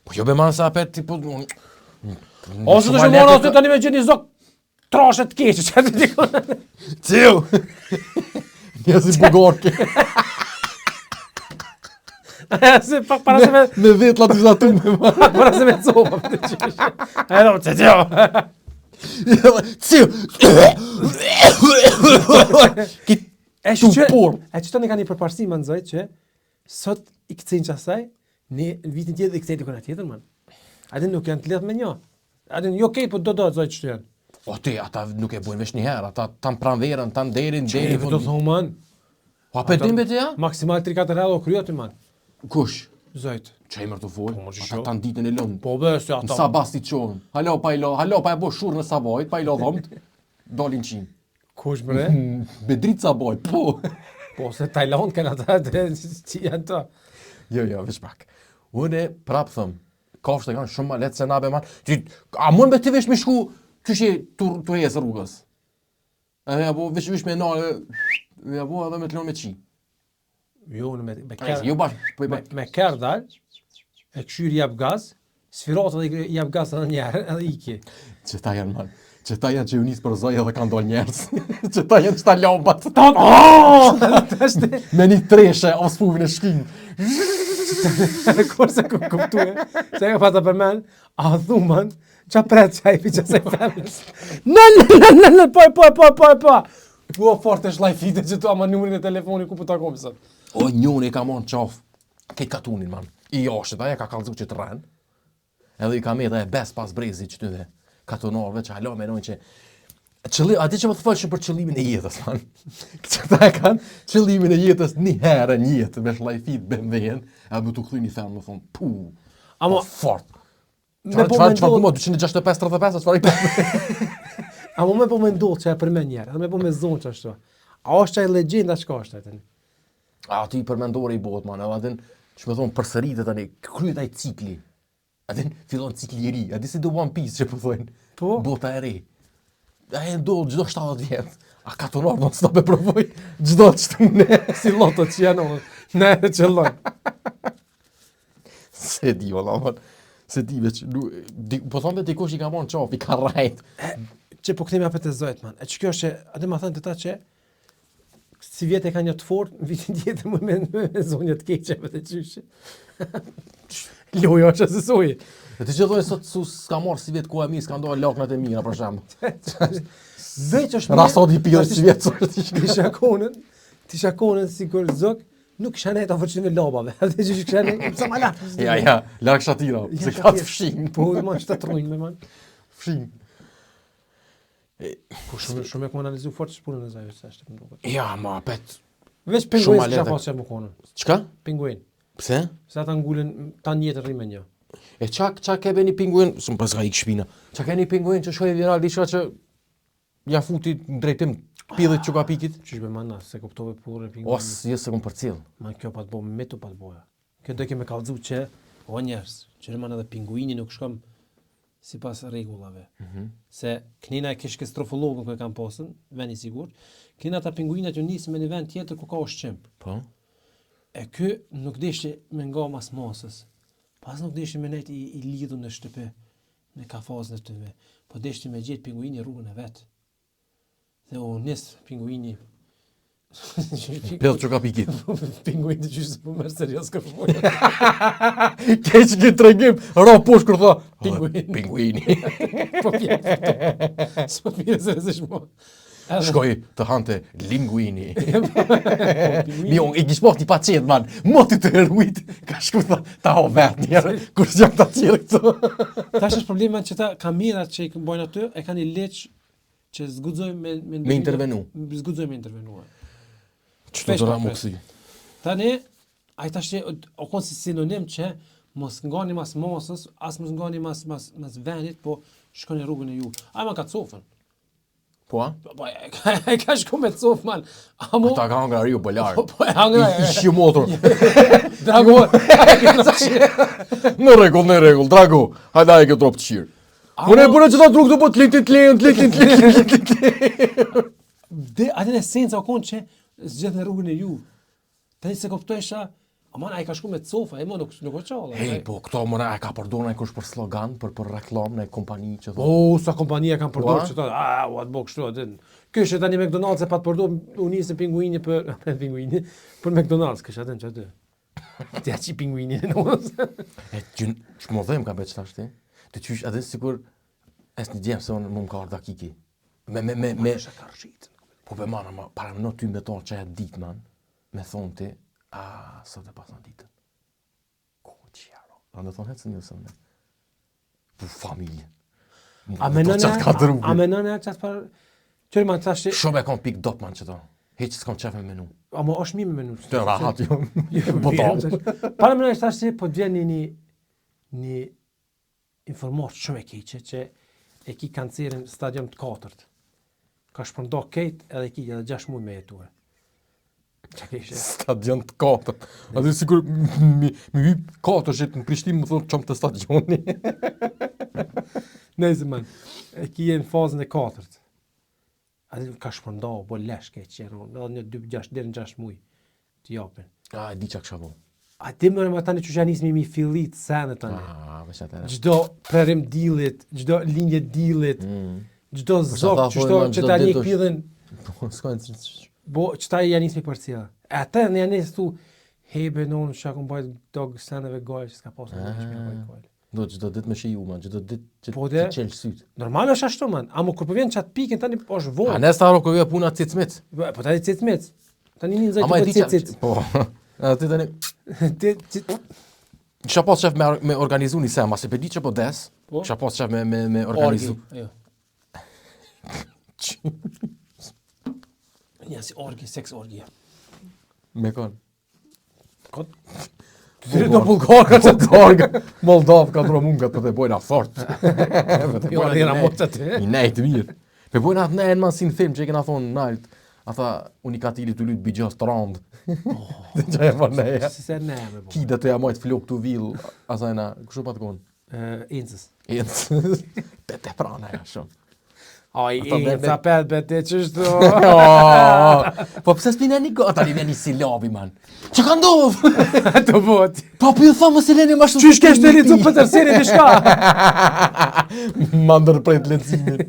Po jo be man sa apet, tipo... Ose të shumon, ose të një me gjeni zok trashet keqë, që të dikon. Ciu! Një si bugorke. Se pak para se me... Me vetë la të zatum me ma. Para se me copa, për të qishë. E do, që tjo. E që të ne ka një përparësi, man zoj, që sot i këcejnë qasaj, në vitin tjetër i këcejnë dikona tjetër, man. Adin nuk janë të lidh me një. Adin, jo kej, po do zoj që të janë. O ti, ata nuk e bujnë vesh një herë, ata tanë pranverën, tanë derin, E po do thonë, man. Pa për dim bete ja? Maksimal 3-4 herë o kryoti, man. Kush? Zojt. Që e mërë të folë? Po, Ata tanë ditën e lëndë. Po be, se Në ata. sabas ti qonë. Halo pa e bo shurë në sabajt, pa i lo dhomët, dolin qimë. Kush bre? Bedrit sabajt, po. Po, se Tajland kanë ata që janë ta. Jo, veç pak. Unë prapë thëmë, kafshët e kanë shumë ma letë se nabe man. A mund me të vesh me shku, që shi të jesë rrugës? Ja po vesh me nalë, ja po edhe me të lonë me qi. Jo, me Jo bash, me kërë dal, e këshyri jap gaz, sfirat edhe jap gaz edhe njerë, edhe iki. Që ta janë man. Që ta janë që ju nisë për zoj edhe kanë dollë njerës. Që ta janë që ta lambat. Me një treshe, o spuvin e shkinë. Kurse ku kuptue, se e pata për men, a thuman, qa pret që a i pi që se femës. Në, po. Ua fort e shlajfite që tu ama numërin e telefoni ku për ta komisat. O njën e ka mon qaf, këtë katunin man. I jashtet, aja ka kalëzu që të rren. Edhe i ka me dhe e bes pas brezi që ty dhe katonarve që halo menojnë që a ti që më të fëllëshë për qëllimin e jetës, man. Që ta e kanë qëllimin e jetës një herë një jetë, me shlajfit bëmvejen, e më të këthy një themë, më thonë, Ama fort. me po Qëfar mendoj, më 265-35, qëfar i për? ama me po mendoj që e përmen njerë, edhe me po me zonë që ashtu. A është qaj legjenda qka është e tani? A ti përmendore i bot, man, edhe adin, që me thonë, përsëritë tani, kryet ai cikli. Adin, fillon cikli i ri, adi si do One Piece që përthojnë, Po? bota e ri. A e ndohë gjdo 70 vjetë, a katonar do të stop e provoj, gjdo që të mune. Si lotot që janë, ne e qëlloj. Se di, valla, man, se di, veç, po thonë dhe dikush i ka mon qaf, i ka rajt. Që po këtemi apet e zojt, man. E që kjo është që, adhe ma thënë të ta që, si vjetë e ka një të fort, në vitin tjetër me zonjët keqe për të qyshe. Lojo është e sësoj. E ti që dojnë sot su s'ka marrë si vjetë ku e mi, s'ka ndohë laknat e mira, për shemë. Veç është Rasot i pillë si vjetë sot. Ti shakonën si kur zok, nuk kisha nejtë a fërqime labave. Dhe që kisha nejtë, pësa ma lakë. Ja, lakë shatira, se ka të fshin. Po, man, që të trujnë me man. Fshin. Po, shumë e ku analizu fort që punën e zajve, se është të pënduket. Ja, ma, pet. Veç Shumë pinguin ma s'ka lehtë. pas që më konën. Qka? Pinguin. Pse? Se ata ngulën, ta njetë rrimë një. E qa kebe një pinguin, së më përska i këshpina, qa ke një pinguin që shkoj viral, diçka që ja futi në drejtim pidhët që ka pikit? Qysh me mana, se kuptove purën pinguin. Os, jesë se kom për cilë. Ma kjo pa të bo mitu pa të boja. Kjo do keme kallëzu që, o njerës, që rëman edhe pinguini nuk shkom si pas regullave. Se knina e kish strofologën kë e kam posën, veni sigur, knina ta pinguinat ju nisë me një vend tjetër ku ka ushqim. Po? E kë nuk deshti me nga mas masës. Pas nuk deshti me nejt i lidhun në shtëpi, në kafazën e shtëpi, po deshti me gjetë pinguini rrugën e vetë. Dhe o nisë pinguini. Pledhë që ka pikit. Pinguini të qyshë po mërë serios kërpojë. Keq këtë tregim, ra posh kër tha, Pinguini. Pinguini. Po pjetë. S'po pjetë se nëse shmo. Shkoj të hante linguini. Pinguini. Mi unë, i kish pati pa qetë, man, moti të heruit, ka shku ta ho vetë njerë, kur s'jam ta qetë këto. Tash është problema që ta kamerat që i bojnë aty, e kanë një leq që zgudzoj me intervenu. Zgudzoj me intervenuar. Qëto të ramu kësi? Tani, ai tash o konë si sinonim që mos ngani mas masës, as mos ngani mas venit, po shkoni rrugën e ju. Ai ma ka cofën. Po, a? Po e ka shku me cofë, man. Amo, Ta ka hangra riu bëllarë. po e hangra. I shqy motor. Drago. Në regull, drago. Hajda e këtë ropë të shirë. Unë e bërë që ta druk të po të litin. Atë në esenca o konë që zgjedh në rrugën e ju. Tani se kuptojsha, aman ai ka shku me cofa, e mo nuk o qalla. Hej, po këto mëna e ka përdojnë e kush për slogan, për reklam në kompani që thonë. O, sa kompania kanë përdorur që thonë, u atë bo kështu atë. Ky është tani McDonald's e pat përdor u nisën pinguini për McDonald's, kështu atë çatë. Ti aci pinguini në mos. E që më dhem ka beq tash ti. Të qysh edhe sikur Es një gjemë se unë më ka arda kiki. Me, Isha ka rritë. po për mana, para më në ty me tonë që e ditë, man, me thonë ti, sot e pasan ditën. Ko, qjaro. A në thonë hecë njësën, me. Po familje. A me nëne, ka drugë. a me nëne qatë par... Qërë ma të thashti, Shumë e kom pik dop, man, që to. Heq s'kom qef me menu. a mo është mi me menu. Të rahat, jo. Po Po Para më nëne thashti, po të vjen një informat shumë e keqe që e ki kancerin stadium të 4. Ka shpërndo kejt edhe ki edhe 6 muaj me jetue. Qa kishe? Stadion të 4. A dhe sigur, mi hyp 4 që në Prishtinë më thonë qëmë të stadioni. Nejse man, e ki e në fazën e 4. A dhe ka shpërndo, bo lesh keq që janë, edhe një 2-6, deri në 6 muaj të japin. E di qa kësha po. A ti më rëma tani që që janismi mi fillit sene tani. Veç atëre. Gjdo prerim dilit, gjdo linje dilit, gjdo zok, ta qështo thojnë, që gjdo ta një ditë pidhin, S'kojnë bo që ta janis mi për cila. E atë në janis tu, hebe non që akon bajt dog seneve gojë që s'ka pasur në shpia bajt gojë. Do gjdo dit me shiju, man, gjdo dit që Po të dhe- qelë sytë. Normal është ashtu man, amo kur po vjen çat pikën tani është A vonë. nes ta roko vje puna cicmit. Po tani cicmec. Tani një nxoj Ama e të di cicit. qa... Po. A ti tani... Ti Kisha pas qef me organizu një sem, asi pe di që po des. Po. Kisha pas qef me organizu. Jo. Një si orgi, seks orgi. Me kon. Kot. Do bullgorka që Bulgarga. Moldov ka dro mungat për të bojna fort. Jo, era moca ti. I nejtë mirë. Pe bojna atë nejnë man si në film që e kena thonë nalt. Ata unikatili të lutë bëgjës të randë. Dhe që e për neja. Si se ne me bo. Kida të jamajt flok të vil. Asajna, kështu pa të konë. Incës. Te prana ja shumë. Ai, Ata be- inca pet bete çështo. Po pse s'pina një gota, tani vjen një silabi, man. Që ka ndodhë? Të bot. Po për ju tha më se leni ma shumë. Qysh kesh të licu për tërseri të shka? Ma ndërpret lencimin.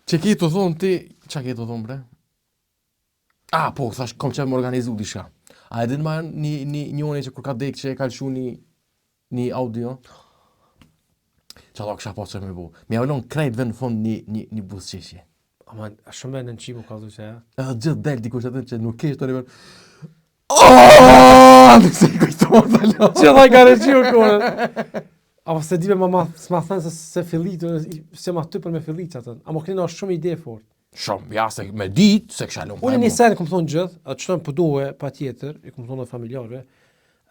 Që ke të thonë ti, qa ke të thonë bre? Po, thash, kom që më organizu disha. A e din ma njone që kur ka dek që e kalëshu një audio? Qa do kësha pas që me bu. Mi avlon krejtve në fond një busqeshje. Ama, shumë e në qimu ka du që ja. Edhe gjithë del dikush atë që nuk kesh të një vërë. Nuk se i kujtohet dhe lo. Që dhaj ka reqiu kore. Ama se dibe ma s'ma thënë se fillit, se ma ty për me fillit që atën. Ama kënina është shumë ide fort. Shumë, ja, se me dit, se kësha lëmë. Unë një sen këmë thonë gjithë, atë qëtën përdohe pa tjetër, i këmë thonë dhe familjarve,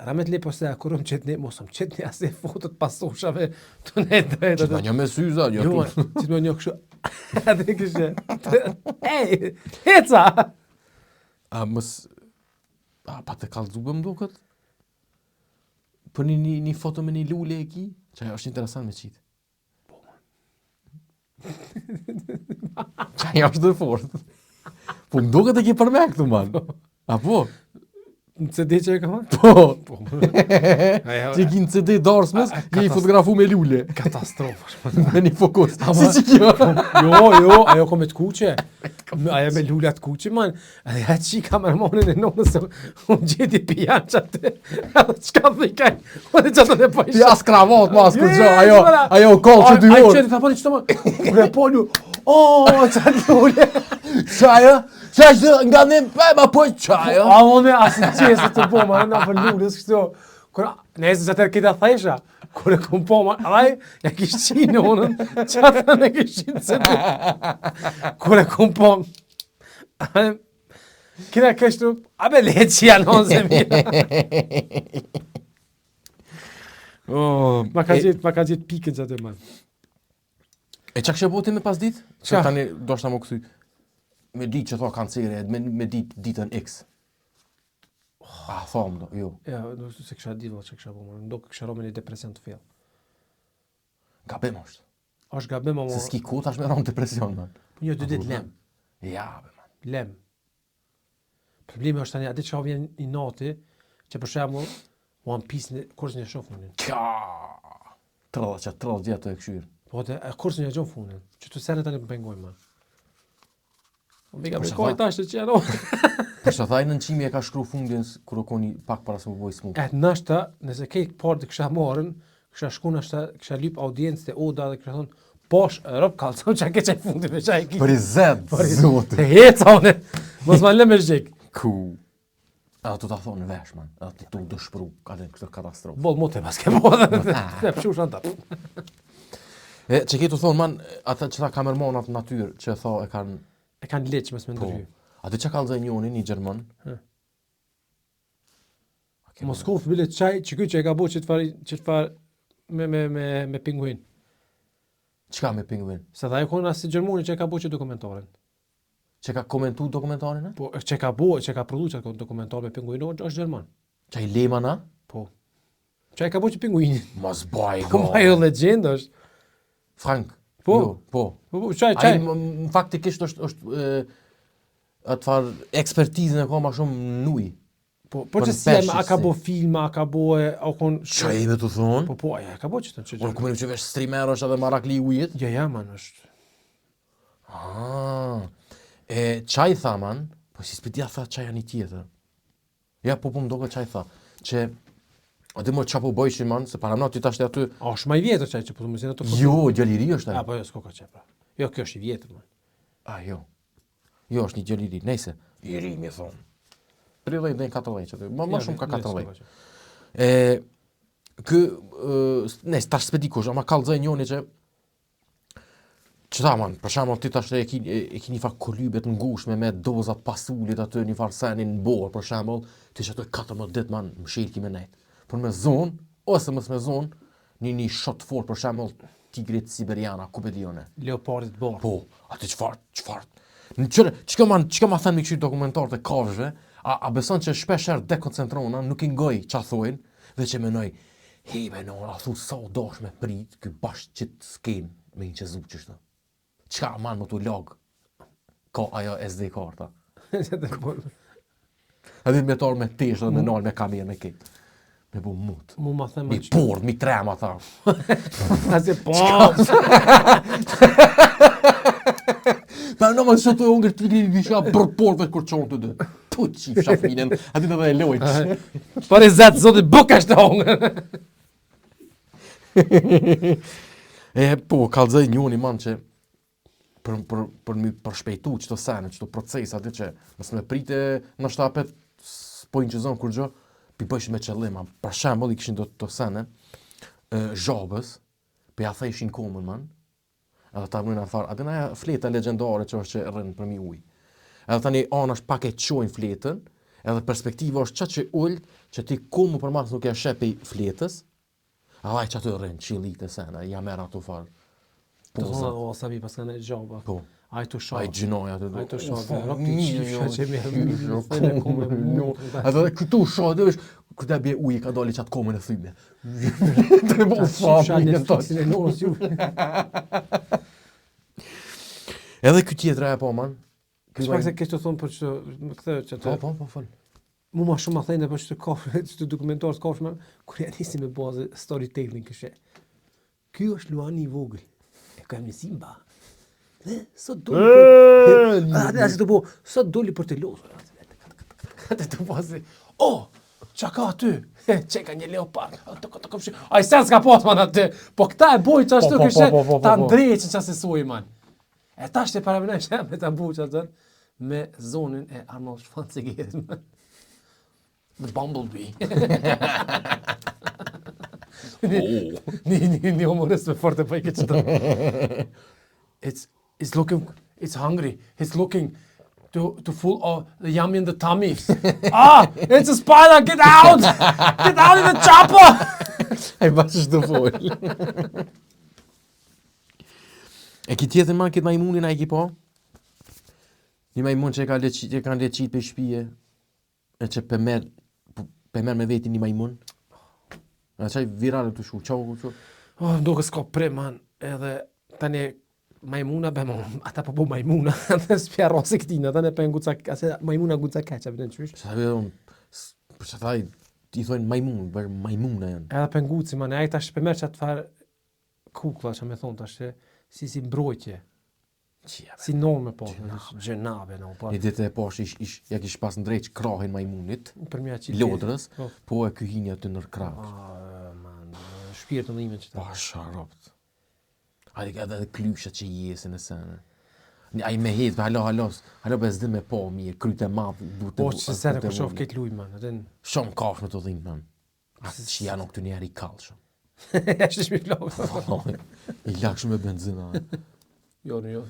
ramet le poste a kurëm qëtni, mosëm qëtni asë fotot pasoshave të ne drejtë. Që të një me syza, një Jo, tu. që të një kështu, atë kështë, ej, heca! Pa të kallëzube më do këtë? Për një foto me një lule e ki? Që ajo është interesant me qitë. Që ajo është dhe fort. Po më do këtë e ki për me këtu, man. A po? Në CD që e ka thonë? Po. Ajo, Që ki në CD darsmës, je i fotografu me lule. katastrofë. Me një fokus. Si që kjo? Jo, ajo ko me të kuqe. Ajo me lullat kuqe, man. Edhe ja qika me rëmonin e nonës, unë gjeti pijan që atë. Edhe qka dhe i kaj, unë e qatën e pajshë. Ja s'kravat mas këtë gjë, Yes, ajo kallë që 2 Ai orë. qëti të aponi që të më, kërë e polu, qatë lulle. Qaja? Qaja që nga në ma po qaja? A unë asë qesë të po, ma në për lullës kështu. Kërë, nëjse që atër kita thejsha, kërë kom po, ma, aj, ja kishë qinë unën, që atër në kishë qinë se të. Kërë kom po, kina kështu, abe le që janë onë se mirë. Ma ka gjithë pikën që atër, man. E qa kështë boti me pas dit? Qa? Që tani do shta më këthy. Me dit që thua kancere, me dit ditën X. Thamë do, jo. Ja, do se kësha ditë që kësha po, man. Do kësha ro me një depresion të fjellë. Gabim është. Është gabim, ama... Se s'ki ku tash me ronë depresion, man. Një 2 ditë lem. Ja, be, man. Lem. Problemi është tani, atë që vjen i nati, që për shembull One Piece në kursin e shoh fundin. Ka. 30 vjetë e këshyrë. Po atë kursin e gjon fundin. Që të sene tani më pengoj më. Unë vika Po, me sa kohë tha- tash të qero. Për që thaj në nëqimi e ka shkru fundin kër o koni pak para se më boj smuk. Nashta, nëse ke parë të kisha marrën, kisha shku nashta, kisha lyp audiencë të Oda dhe kisha thonë, posh, rob kalzon që ke qaj fundi me qaj ki. Për i zed, zote. Të heca une, mos ma le me zhjek. Ku. Edhe tu ta thonë në vesh, man. Edhe ti tu dëshpëru këtë katastrofë. Bol mote pas ke bo dhe të pëshu shanta. Që ke tu thonë, man, ata që ta kamermonat natyrë, që tha e kanë... E kanë leq mes me ndërhy. Ati që kalzaj njoni, një Gjerman? Moskov bile qaj, që kuj që e ka bo që të farë me pinguin. Qka me pinguin? Se tha e kona si Gjermoni që e ka bo që dokumentaren. Që ka komentu dokumentarin, Po, që ka produu që dokumentar me pinguin, është Gjerman. Që i lema na? Po. Që e ka bo që pinguinin. Mos baj, Po, ma jo legend është. Frank. Po. Jo, po. Po, qaj. Ai faktikisht është atë farë ekspertizën e ka ma shumë nuj. Po Për që si a ka si. bo filma, a ka bo e, a kon... Qa i me të thonë? Po, aja, ka bo që të Unë këmërim që vesh streamer është edhe marakli i ujit? Ja, man, është. Qaj tha, man, po si s'pëtia tha qaj janë i tjetër. Ja, po më doke qaj tha, që aty më qa po bojshin, man, se para mna ty tashtë aty... A, është ma i vjetër qaj që po të mësin ato foto? Jo, gjalliri është e. A, po jo, s'ko ka qaj, pra. Jo, kjo është i vjetër, man. Jo. Jo, është një gjalliri, nejse. I ri, mi thonë. 30 dhe 40 që të, ma shumë ka 40. Ne, tash s'pedi kush, ama kallëzaj njoni që ta man, për shembull ti tash e ki një farë kolybet ngushme me dozat pasulit aty një farë senin në borë, për shembull, ti që ato 14 ditë man mshirë ki me nejt. Por me zonë, ose mos me zonë, një shot fort, për shembull tigrit siberiana, ku be dione. Leopardit borë. Po, aty çfarë? Çka ma thënë me këqyr dokumentarët e kafshëve, a beson që shpesher dekoncentrona, nuk i ngoj qa thojnë, dhe që menoj, hebe no, a thu sa dosh me prit, ky bashkë që të sken me një qezu qështë. Qka man më t'u logë, ka ajo SD karta. Edhe me torë me tesh dhe me nalë me kamerë me ketë. Me bu mut. Mu ma thëmë Mi pord, mi trema tha. Asi po. Pa në më sot e ongër të gri visha për porve kur qonë të dhe. Tu qif shafminen, ati në dhe e lojnë. Për e zetë, zotit, bëka është të ongër. Po, kalzaj njoni man që për mi përshpejtu qëto sene, qëto proces, aty që mësë me prite në shtapet, s'pojnë që zonë kur gjo, pi bëjshin me qëllima. Për shembull i kishin të sene, zhabës, për ja thejshin komën man, edhe ta mërën atë farë, atë në fleta legendare që është që rënë për mi ujë. Edhe tani anash pak e qojnë fletën, edhe perspektiva është që ullë, që ti komë për mas nuk e shepej fletës, edhe aj që atë rënë, qilite sene, ja merë ato farë. Të thonë, o, sabi, pas ka në gjaba. Po. Aj të shoh. Aj gjinoj atë. Aj të shoh. Rok të qifsha që me Edhe këtu shoh, dhe është, këta bje ujë ka dali qatë komën e thyme. Të bo qifsha fami. në fiksin e nonës ju. Edhe këtë tjetra e po, man. Shpak se kështë të thonë për që më këtë që të... Po, fol. Mu ma shumë a thejnë për që të kofë, që të dokumentarës kofshme, kur ja nisi me bazë storytelling kështë. Ky është Luani i vogël. E ka mësim ba. Sot doli. Asi të po, sot doli për të losur. Atë të po si, qa ka aty? Që ka një leopard. Ai sen s'ka pas man aty. Po këta e boj që ashtu kështë, ta ndreqin që asesoj man. E ta shte paramenaj që me ta boj që atë, me zonin e Arnold Schwarzeneggerit man. The Bumblebee. Një humorist me forte pa I këtë qëta. It's hungry. It's looking to full of the yummy in the tummy. It's a spider. Get out! Get out of the chopper! Ai bashkë të fol. E ki tjetër man këtë majmunin a I ki po? Një majmun që e kanë leqit për shpije, e që për merë me veti një majmun. A qaj virale të shu, qau? Ndoke s'ka pre, man, edhe tani majmuna ata po majmuna, dhe s'pja rasi këtina, tani për nguca, ase majmuna nguca keqa, për në qysh. Që ta vedon, për që ta I thojnë majmun, bërë majmuna janë. Edhe për nguci, man, e tash për merë që atë farë kukla, që me thonë tash, si mbrojtje. Si norme po, gjenabe no. Një ditë e posh ja kish pas ndrejq krahin majmunit, Për mja qitë. lodrës, po e kyhinja të nër krah. Man, shpirtën ime që ta. Pa sharopt. Edhe klyshet që jesin e sene. Ai me het, halo bezdim me po mirë, kryt e madh, duhet Po që se kur shoh këtë luj man, atë. Shumë kash me të dhimbë man. Atë që janë këtu njerë I kallshëm. Është shpi plog. I lak shumë me benzinë. Jo.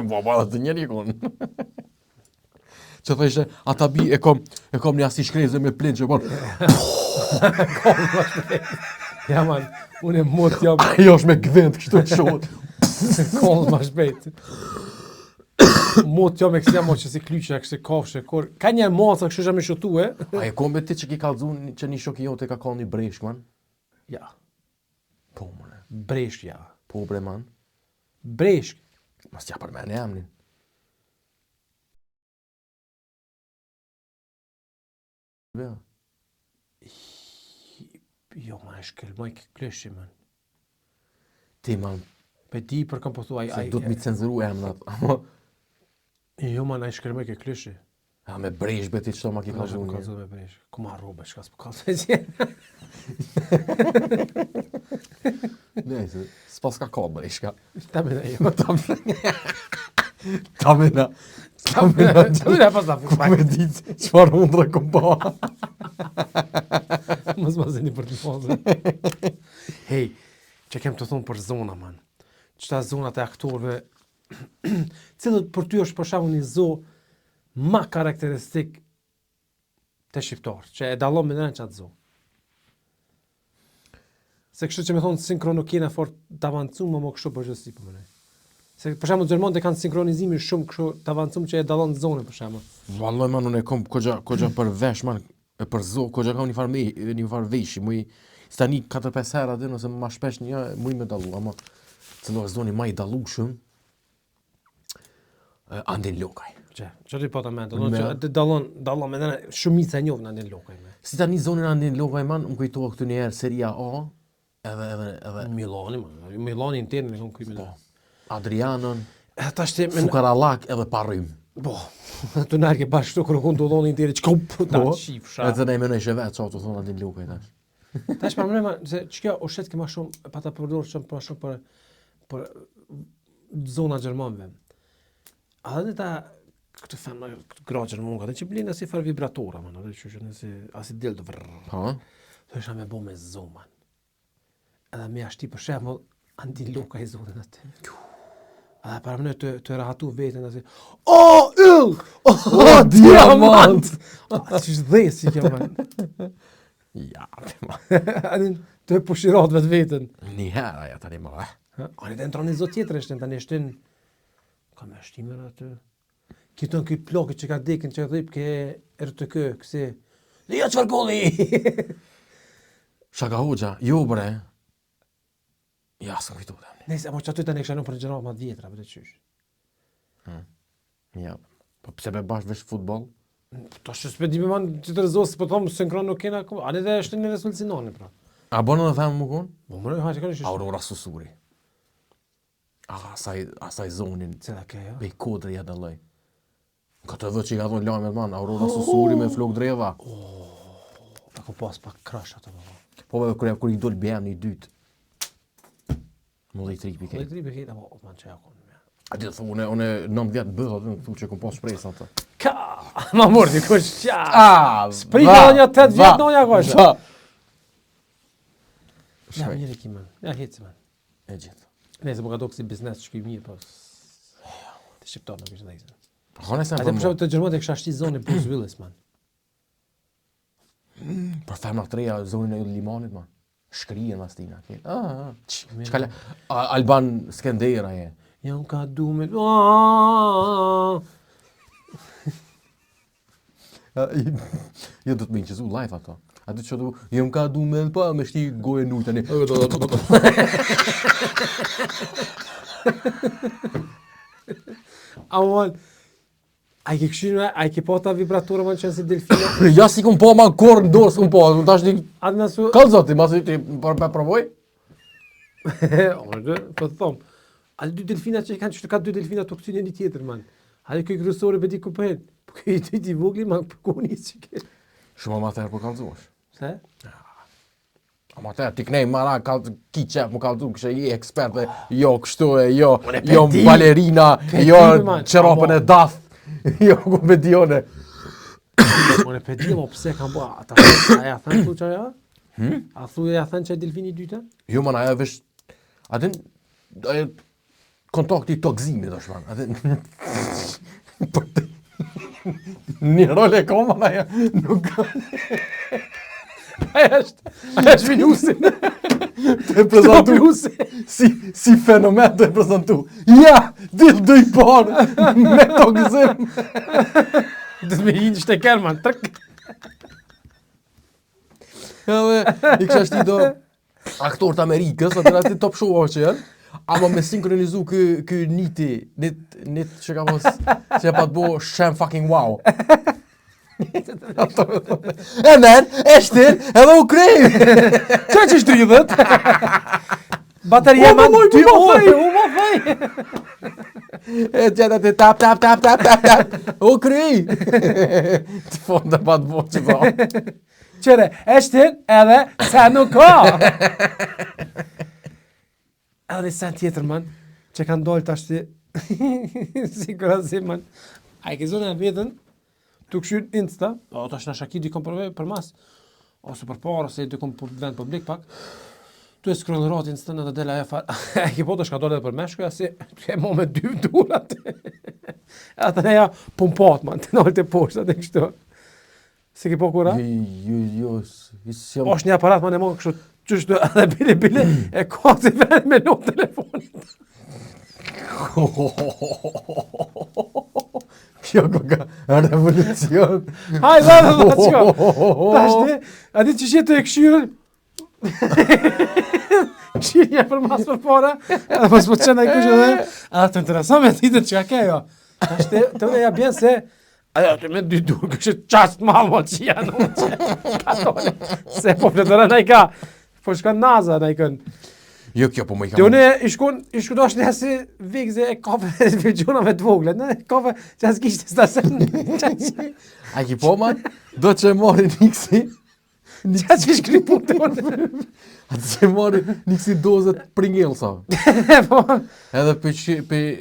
Baba të njeri kon. Që thështe, ata bi e kom një asi shkreze me plin që bon. Ja man, unë mot jam. Ajo është me gdhend kështu të shohët. Kollë ma shpejt. Mot jam e kësja mo që si klyqe, kështë kafshe, kur ka një maca kështu që me shotu e. A e kom ti që ki kallzun që një shoki jote ka konë një breshk man? Ja, Po mëne. breshk ja. Po bre man. Breshk. Mas tja për mene emnin. Ja. Jo, ma e shkel, ma I klëshi, man. Ti man, Pe di për kam po thua, se du të mi cenzuru emnat. Jo, man, a e shkel ma I ke klëshi. Ja, me breshk beti qëto ma ki Ka kallzun. zonë me breshk. Ku ma robe, shka s'po kallë të Ne, s'pas ka ka breshka. Ta me dhe jo. Ta me na. Ta me dhe pas ta Ku me ditë qëfar undra kom ba. Mos ma zeni për të fazë. Hej, që kem të thonë për zona, man. Qëta zonat e aktorve, cilët për ty është për shembull një zo ma karakteristik të shqiptar, që e dallon me nënë qatë zo. Se kështu që me thonë sinkrono kena fort të avancum, më kështu përgjithësi për mënej. Se për shembull Gjermanët e kanë sinkronizimin shumë kështu të avancum që e dallon zonën për shembull. Valloj man, unë e kom kogja për vesh man, e për zo, kogja ka një farë veshi, muj, stani 4-5 herë atë, nëse ma shpesh një, muj me dallu, ama cëllo e zoni ma I dallu shumë, Andin Lokaj. Që ti po të mendë, që dallon me nënë shumica e njohë në Andin Lokaj me. Si tani zonin Andin Lokaj man, më kujtoha këtu një herë Seria A, edhe Milani, man. Milani intern e kom kriminal. Adrianon, Ta shte me... Fukarallak edhe Parrym. Po, të nërke bashkë të kërë kënë të dhonë interi, që këmë ta Po, qifsha. edhe ne menoj që vetë, që të thonë Andin Lokaj tash. Ta shpa mërëma, se që kjo o shetë ke ma shumë, pa ta përdorë shumë ma shumë për zona gjermanve. A dhe ta, këtë femë, këtë gra gjermonga, dhe që blinë asi farë vibratora, man, dhe që nësi, asi dilë të vrrrr. Ha? Dhe isha me bo me zonë, man. Edhe me ashti për shembull Andin Lokaj zonën atë. Edhe para më të rahatu vetën asi. O, yll! O, diamant! Që është dhesi kjo, man. Ja, ma. Adin, të pushirat vetë vetën. Një herë aja tani ma. Ani të entron një zot tjetër është, tani është ka me shtimer atë. Kiton këtë plokët që ka dekin, që dhip ke RTK, kësi. Dhe ja qëfar golli! Shaka hoxha, jo bre. Ja, së kujtu dhe. Nëse, mo që aty të ne këshanu për një gjenerat ma të vjetra, për të qysh. Ja, po pse be bash vesh futbol? Ta që s'pe di me man që të rëzosë, po thomë sinkron nuk kena, ani dhe është një resulcinoni, pra. A bonë në themë më konë? Po më hajtë ka në shishtë. Aurora Susuri. Asaj zonin, Cila ke, jo? bej kodre ja daloj. Ka të dhe që I ka thonë lajmet man, Aurora Susuri me flok dreva. Pa ku pas pak krash ato, Po be kur I dol bjem një dytë. Më dhe I tripi po. kej. Dhe tripe kejta, po, man që ja konë. A ti të thu, une 90 bëth aty, në thu që kom pas shpresë atë. Ka, ma mordi, kush qa. Sprika Sprika një 8 vjetë në një kosha. Ja, njëri ki, man. Ja, heci, man. E gjithë. Nëse më ka do kësi biznes që këj mirë, po... Të shqiptar nuk ishtë dhe izë. Hone se A në të përshamë të Gjermanët e kësha shti zonë Bruce Willis, man. Për femna të reja, zonin e limanit, man. Shkrije në astina. Qka le... Alban Skendera je. Jam ka du me... Jo do të me inqizu live ato. A du që du... Jam ka du me pa me shti goje nu tani. Amon, a I ke këshynë, a I ke po ta vibratora man qenë si delfina? Ja si kom po ma korë në dorë, s'kom po. Tash ti... Atë nësu... Kallë zoti, ma si ti për provoj? Po të thomë, a dy delfina që I kanë që ka dy delfina të kësyn e një tjetër, man. A dhe këj kryesore për di ku përhen. Po këj dy t'i vogli, man, për ku një që ke. Shumë ma të herë për kallëzosh. Se? Ma te, ti knej mara, ki qep më kaltu, kështë i ekspert, jo kështu jo balerina, jo qerapën e dath, jo komedione. Unë e pedi, mo pse kam bo, a ja thënë tu që aja? A thu ja thënë që e delfini dyta? Jo, man, aja vesh, atin, kontakti i tokzimit është, man, atin, një role ka, man, aja, nuk ka, aja është minusin, të prezentu, si fenomen të prezentu, ja, ditë dëj parë, me tokzim, dhe me hinë shteker, man, trëk. Edhe, i kësha shti do aktor të Amerikës, atë ati top show që janë, ama me sinkronizu kë niti, nit që ka pos, që pa të bo shem fucking wow. E men, eshtin, edhe u krej! Qa që shtridhët? Bateria man, ty oj, u ma faj! E gjithë atë tap, u krej! Të fonda pa të bo që do. Qere, eshtin edhe se nuk ka! Edhe një sen tjetër, man, që kanë dollë të ashti, si kërëzim, man, a i ke zonë e vetën, të këshyr Insta, o të ashtë në shaki dy kom për mas, ose për parë, ose dy kom për vend publik pak, tu e skronë ratë Insta në të dela e farë, e ki po të shka dollë dhe për meshkuja, si të e mo me dy durat, atë ne ja pumpat, man, të nalë të poshtë, atë kështu. Si ki po kura? Jo, është një aparat, man, e mo kështu, qështu edhe bile, e ka si ven me në telefonit. Kjo ka revolucion. Hajde, qka. Tashti, a di që shetë e këshyrë? Këshyrë një për mas për para, edhe pas po qenë e këshyrë dhe, edhe të interesant me titën që ka kejo. Tashti, të unë e ja bjenë se, ajo, të me dy dur, kështë qastë mamo që janë, katole, se po fletore në i ka, po shkën naza në i kënë. Jo, kjo po më i kam. Të unë i shku dosh një si vikze e kafe e gjunave të voglet, në kafe që as kishtë stasen. A ki po, man? Do që e mori niksi. Qa që shkri punë të unë. A të që e mori niksi dozet Pringlesa. Po. Edhe për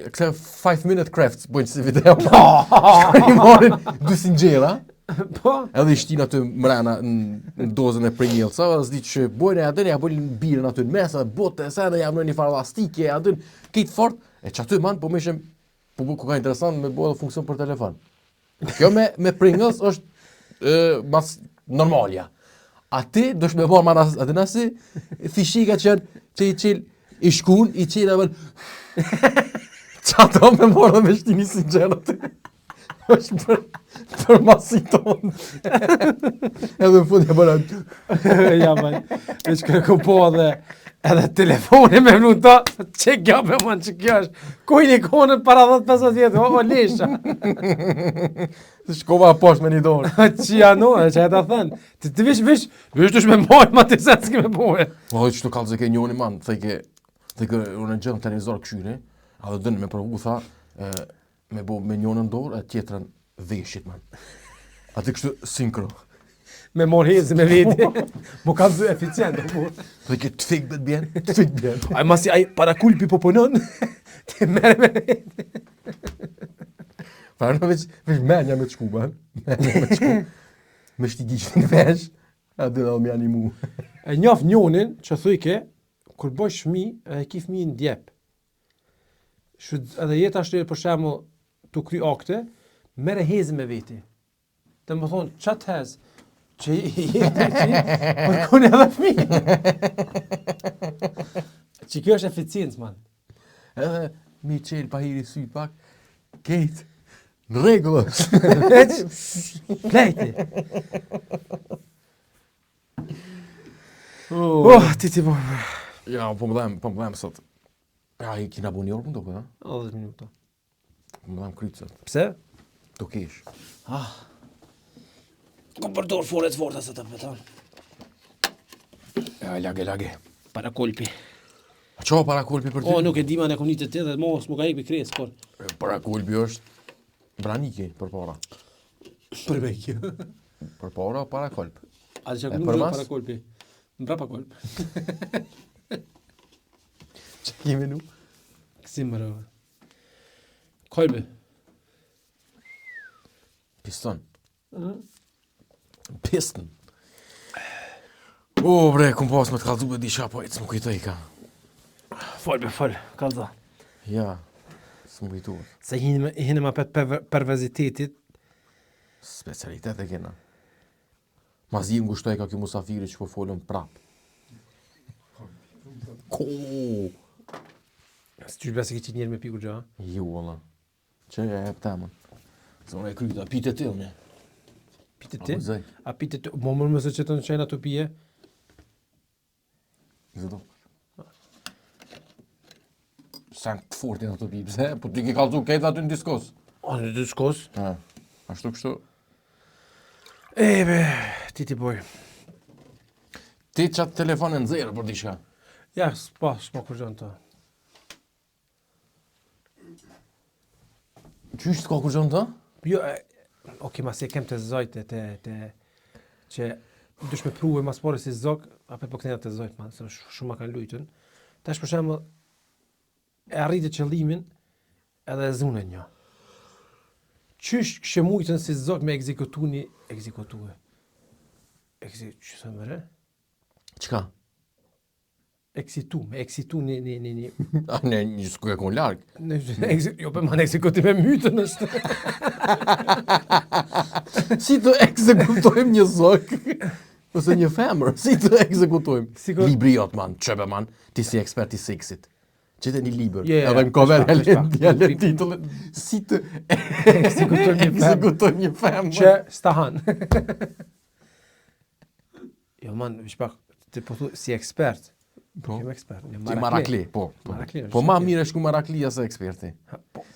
këse 5 minute crafts, bojnë si video. I morin 200 gjera. Po. Edhe i shtin aty mrena në dozën e Pringlesa, edhe s'di që bojnë e adën, ja bojnë birën aty në mes, edhe bote, se edhe jam në një farë elastike, adën, kitë fort, e që aty man, po me ishem, po ku ka interesant me bo edhe funksion për telefon. Kjo me Pringles është mas normalja. A ti, dosh me borë man atë nësi, fishika që i qilë, i shkun, i qilë e bërë, që ato me morë dhe me shtini si gjerë aty. është për masi tonë. Edhe në fund e bëra. Ja, man. Veç kërë ku po edhe telefoni me vnu ta, që kjo me man që kjo është. Kuj një konën para 10-15 vjetë, o lisha. Shkova poshtë me një dorë. Që janë, që e ta thënë. Të vish të shme mojnë, ma të sen s'ke me pojë. O, që të kalë zë ke njoni, man, thëjke, unë në gjënë televizor këshyre, a dhe dënë me përvu, tha, me bo me njënën dorë, e tjetërën veshit, man. A të kështu sinkro. Me morë hezi me veti. Mo ka zë eficient. Thëjke të fik bet bjen, të fik bjen. Aj masi aj para kulpi po punon, të mere me veti. Farë në veç menja me të shku, man. Menja me të shku. Me shti gjishtin vesh, a dhe dhe me animu. E njaf njonin që thujke, kur bëj shmi, e ki fmi në djep. Edhe jetë ashtë për shemë të kry akte, mere hezi me veti. Të më thonë, qatë hezë? Që jetë që, për kone edhe fmi. Që kjo është eficiencë, man. Edhe mi qelë pa hiri sy pak, kejtë, në regullë. Plejti. Ti po. Ja, po më dhem sot. Ja, i kina bu një orë, më do, 10 minuta. Po më dhem krytë sot. Pse? Do kesh. Kom përdor foret forta se të pëton. Ja, lage. Para kolpi. A qa para kolpi për ty? O, nuk e dima në komunitet të dhe mos më ka ikë për kres, por. Para kolpi është braniki për para. Për me kjo. Për para kolp. A që E nuk për gjë mas? para kolpi. Mbrapa kolb. Që kemi nu? Kësi më rëve. Kolbe. Piston. Piston. O, bre, kum pas me të kalzu për disha, po e të më kujtoj ka. Fol, kalza. Ja, së më kujtuar. Se hinë ma për pervezitetit. Specialitet e kena. Ma zi ngushtoj ka kjo musafiri që po folëm prap. Ko? Së qysh besi ki qitë njerë me piku gja? Jo, valla. Që e hep temën. Zonë e kryta, pite të me. Pite ti? Apo zaj. A pite ti? Mo mërë mëse që të në qena të pije? Zdo. Sen të fortin ato pije, pse? Po ti ke kalzu kejt aty në diskos. A, në diskos? Ashtu kështu. Be, ti boj. Ti qatë telefonin zero për diçka. Ja, s'pa kërgjën të. Qysh t'ka kur gjënë të? Jo, ma se kem të zojtë që dush me pruve mas pore si zok, ape po këtena të zojtë, man, se shumë ma kanë lujtën. Tash për shemë, e arritë qëllimin edhe zunën një. Qysh kështë mujtën si zok me ekzekutue? Që thëmë vërë? Qka? Me eksitu një... A ne një s'ku e kon larg. Jo, për man ekzekutim e mytën është. Si të ekzekutojmë një zok? Ose një femër? Si të ekzekutojmë? Libri jot, man, qëbe, man, ti si ekspert i seksit. Qete një liber, edhe në kover jale titullin. Si të ekzekutojmë një femër? Që stahan. Jo, man, vish pak, të përtu si ekspert. Po, ti marakli, po. Marakli, po ma mire shku maraklia se eksperti.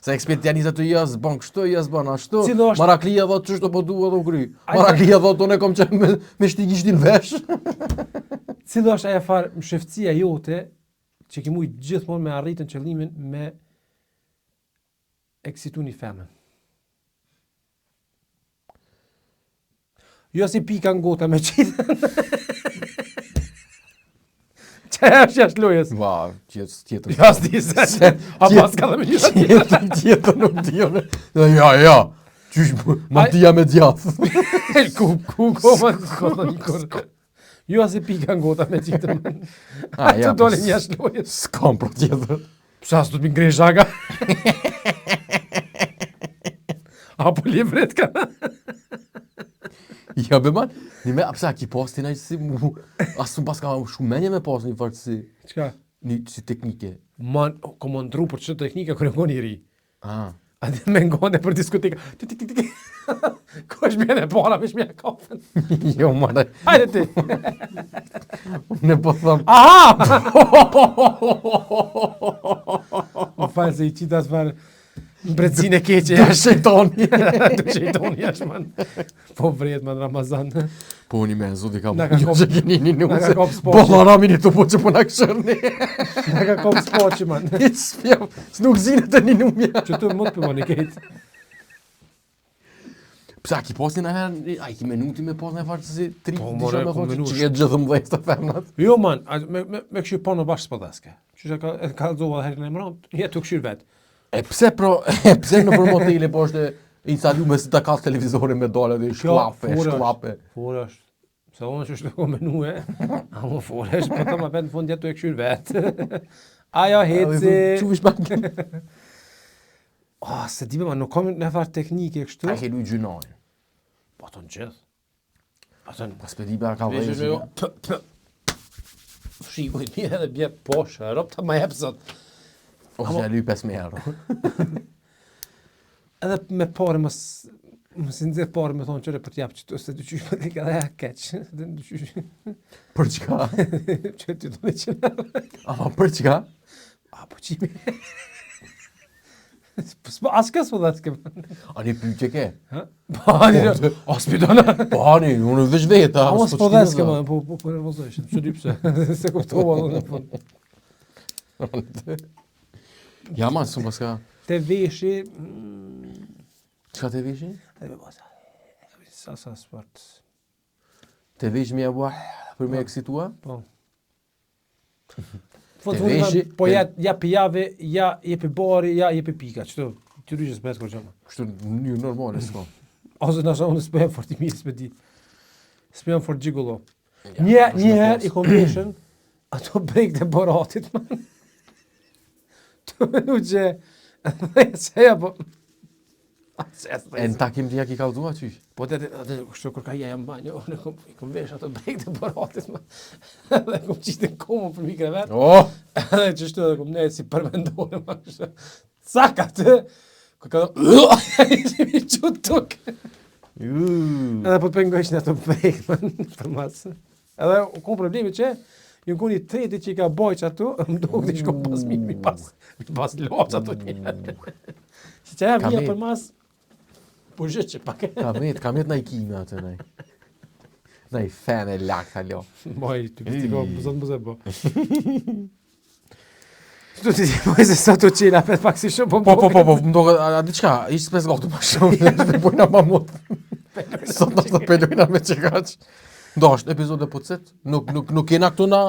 Se eksperti janë njëzë të jas ban kështu, jas ban ashtu. Maraklia dhëtë qështë po du edhe u kry. Maraklia dhëtë unë e kom që me shtigishtin vesh. Cilo është aja farë më shëftësia jote që ki mujtë gjithmonë me arritën qëllimin me eksitu një femën. Jo si pika në gota me qitën. Që është jashtë lojës? Va, tjetër. Ja, s'di se. A pas ka dhe me njëra tjetër. Tjetër nuk tjetër. Ja. Qysh, më tia me djathë. Ku, më një kur. Jo si pika në gota me qitën. A të dole një jashtë lojës. S'kam për tjetër. Psa s'du t'mi ngrej zhaga? Apo livret ka? Ja, be man, një me, apsa, ki pas t'ina si mu, asë pas ka shumenje me pas një farë si... Qka? Një si teknike. Man, ko më ndru për që teknike kërë ngon i ri. A dhe me ngone për diskotika. Ko është mjene para, me shmjene kafën. Jo, man, Hajde ti. Unë po thëm... Aha! Më falë se i qitas farë mbretësin e keqe. Do shejtoni. Do shejtoni është, man. Po vret, man, Ramazan. Po unë i me zodi ka Na ka një kop- që keni një na ka nuse. kop spoqe. Bolla ramin i të po që po na këshërni. Nga ka kom spoqi, man. Një spjem, s'nuk zinë të një numja. Që tu mund për mani kejtë. Psa, ki posin e herë, a i ki menuti me posin e farë që si tri, Po, disha more, me ku thonë menush. që ke gjithë mëdhej të femnat. Jo, man, me këshu po në bashkë s'podeske. Që që ka zova herën e mëron, jetë të këshur vetë. Pse në për motele po është instalu me si ta ka televizore me dole dhe shklape. Fore është. Se unë që është menu e, a më fore është, po të më vetë në fund jetë të e këshur vetë. Ajo heci. Që vish pak? Se di me ma, nuk kam në farë teknike kështu. A ke luj gjynojnë. Po të në gjithë. Po të në... Pas pedi bërë ka Veshë me jo, shikoj mirë edhe bje poshë, rop të ma jepë sot. Ose ja luj 5.000 euro. Edhe me pare më si nëzirë pare me thonë qëre për t'japë që ose të qysh për t'i ka dhe ja keqë. Për çka? Që t'y do në qënë. Ama për çka? A, po qimi. As kësë po dhe t'ke. Ani pyq që ke? Po, ani, as pidona. Po ani, unë veç veta. A, mos po dhe s'ke më, po nervozojshën. Që dy pse, se kuptova dhe në fund. Ja man, su pas ka... Te veshi... Qka te vishi? Sa sport. Të vesh me bua për me eksitua? Po. veshi, Po ja për jave, ja jepi bari, ja jepi pika. Qëto, të ryqës për esko qëma. Kështu një normale s'ka. Ose nësa unë s'pëhem fort i mirë s'pe di. S'pëhem fort gjigullo. Njëherë i konveshën, ato brejk të baratit, man. Të menu që, dhe seja po... E në takim të ja ki kalzua qysh? Po të kështu kërka jam banjo, unë i kom vesh ato brejk të baratit, man. Dhe kom qishtë në komo për mi krevet. Oh! Edhe qështu edhe kom nejtë si përmendore, man. Caka të... Ka ishim i qutë tukë. Edhe po të pengojsh në ato brejk, man, për masë. Edhe kom problemi që, ju koni treti që i ka bojq ato, më duke të shko pas mi pas loqë ato një. Si që e vija për mas, po zhëtë që pak. Kam jet naj kime atë, naj fen e lak, halo. Moj, të këtiko, mëzot mëze bo. Tu ti moj se sa të qila, pet pak si shumë, Po, më duke, a di qka, ishtë spes gatu ma shumë, dhe bojna ma mut. Sot nështë të pelojna me qekaq. Do, është epizode po cët, nuk jena këtu na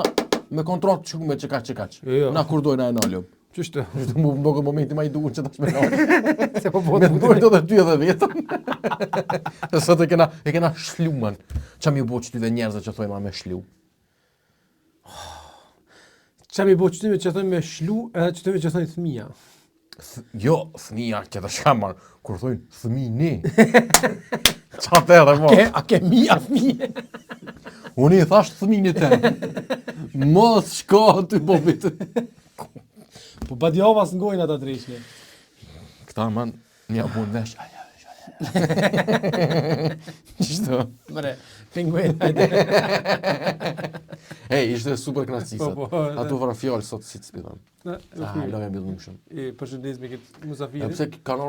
me kontrakt që me qekaq. Jo. Na kur dojna e naljëm. Qështë? Më duke momenti ma i duhur që ta shme naljëm. Se po Me të dojnë edhe ty edhe vetëm. E sot e kena shluman. Qa mi bo që ty dhe njerëzë që thojnë ma me shlu? Qa mi bo qëtime që thojnë me shlu, edhe qëtime që thojnë thmija. Jo, thmija, këta shkamar, kur thojnë thmini. Qa të edhe mo? A ke mija thmije? Unë i thash thmini te. Mos shko aty po bitë. Po badjavas ngojnë ata drejshme. Këta man, një bun vesh. Qishto? Mre, pinguin, hajde. Hej, ishte super knasisat. Po, Ato vara fjallë sot si të spitan. Ah, Loja mbi dhumshëm. Përshëndes me këtë E musafirin. pse kanë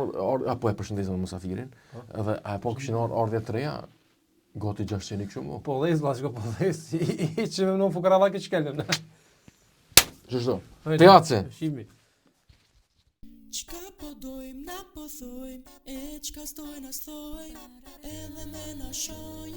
apo e përshëndesën musafirin, edhe a po kishin ardhe të reja, gati 600 kështu mo. Po dhez, la shko po dhez, i që me nëmë fukarava këtë shkellëm. Qështo? Teace. Shimi. Qka po dojmë, na po thojmë, e qka s'tojnë as thojnë, edhe me na shojnë.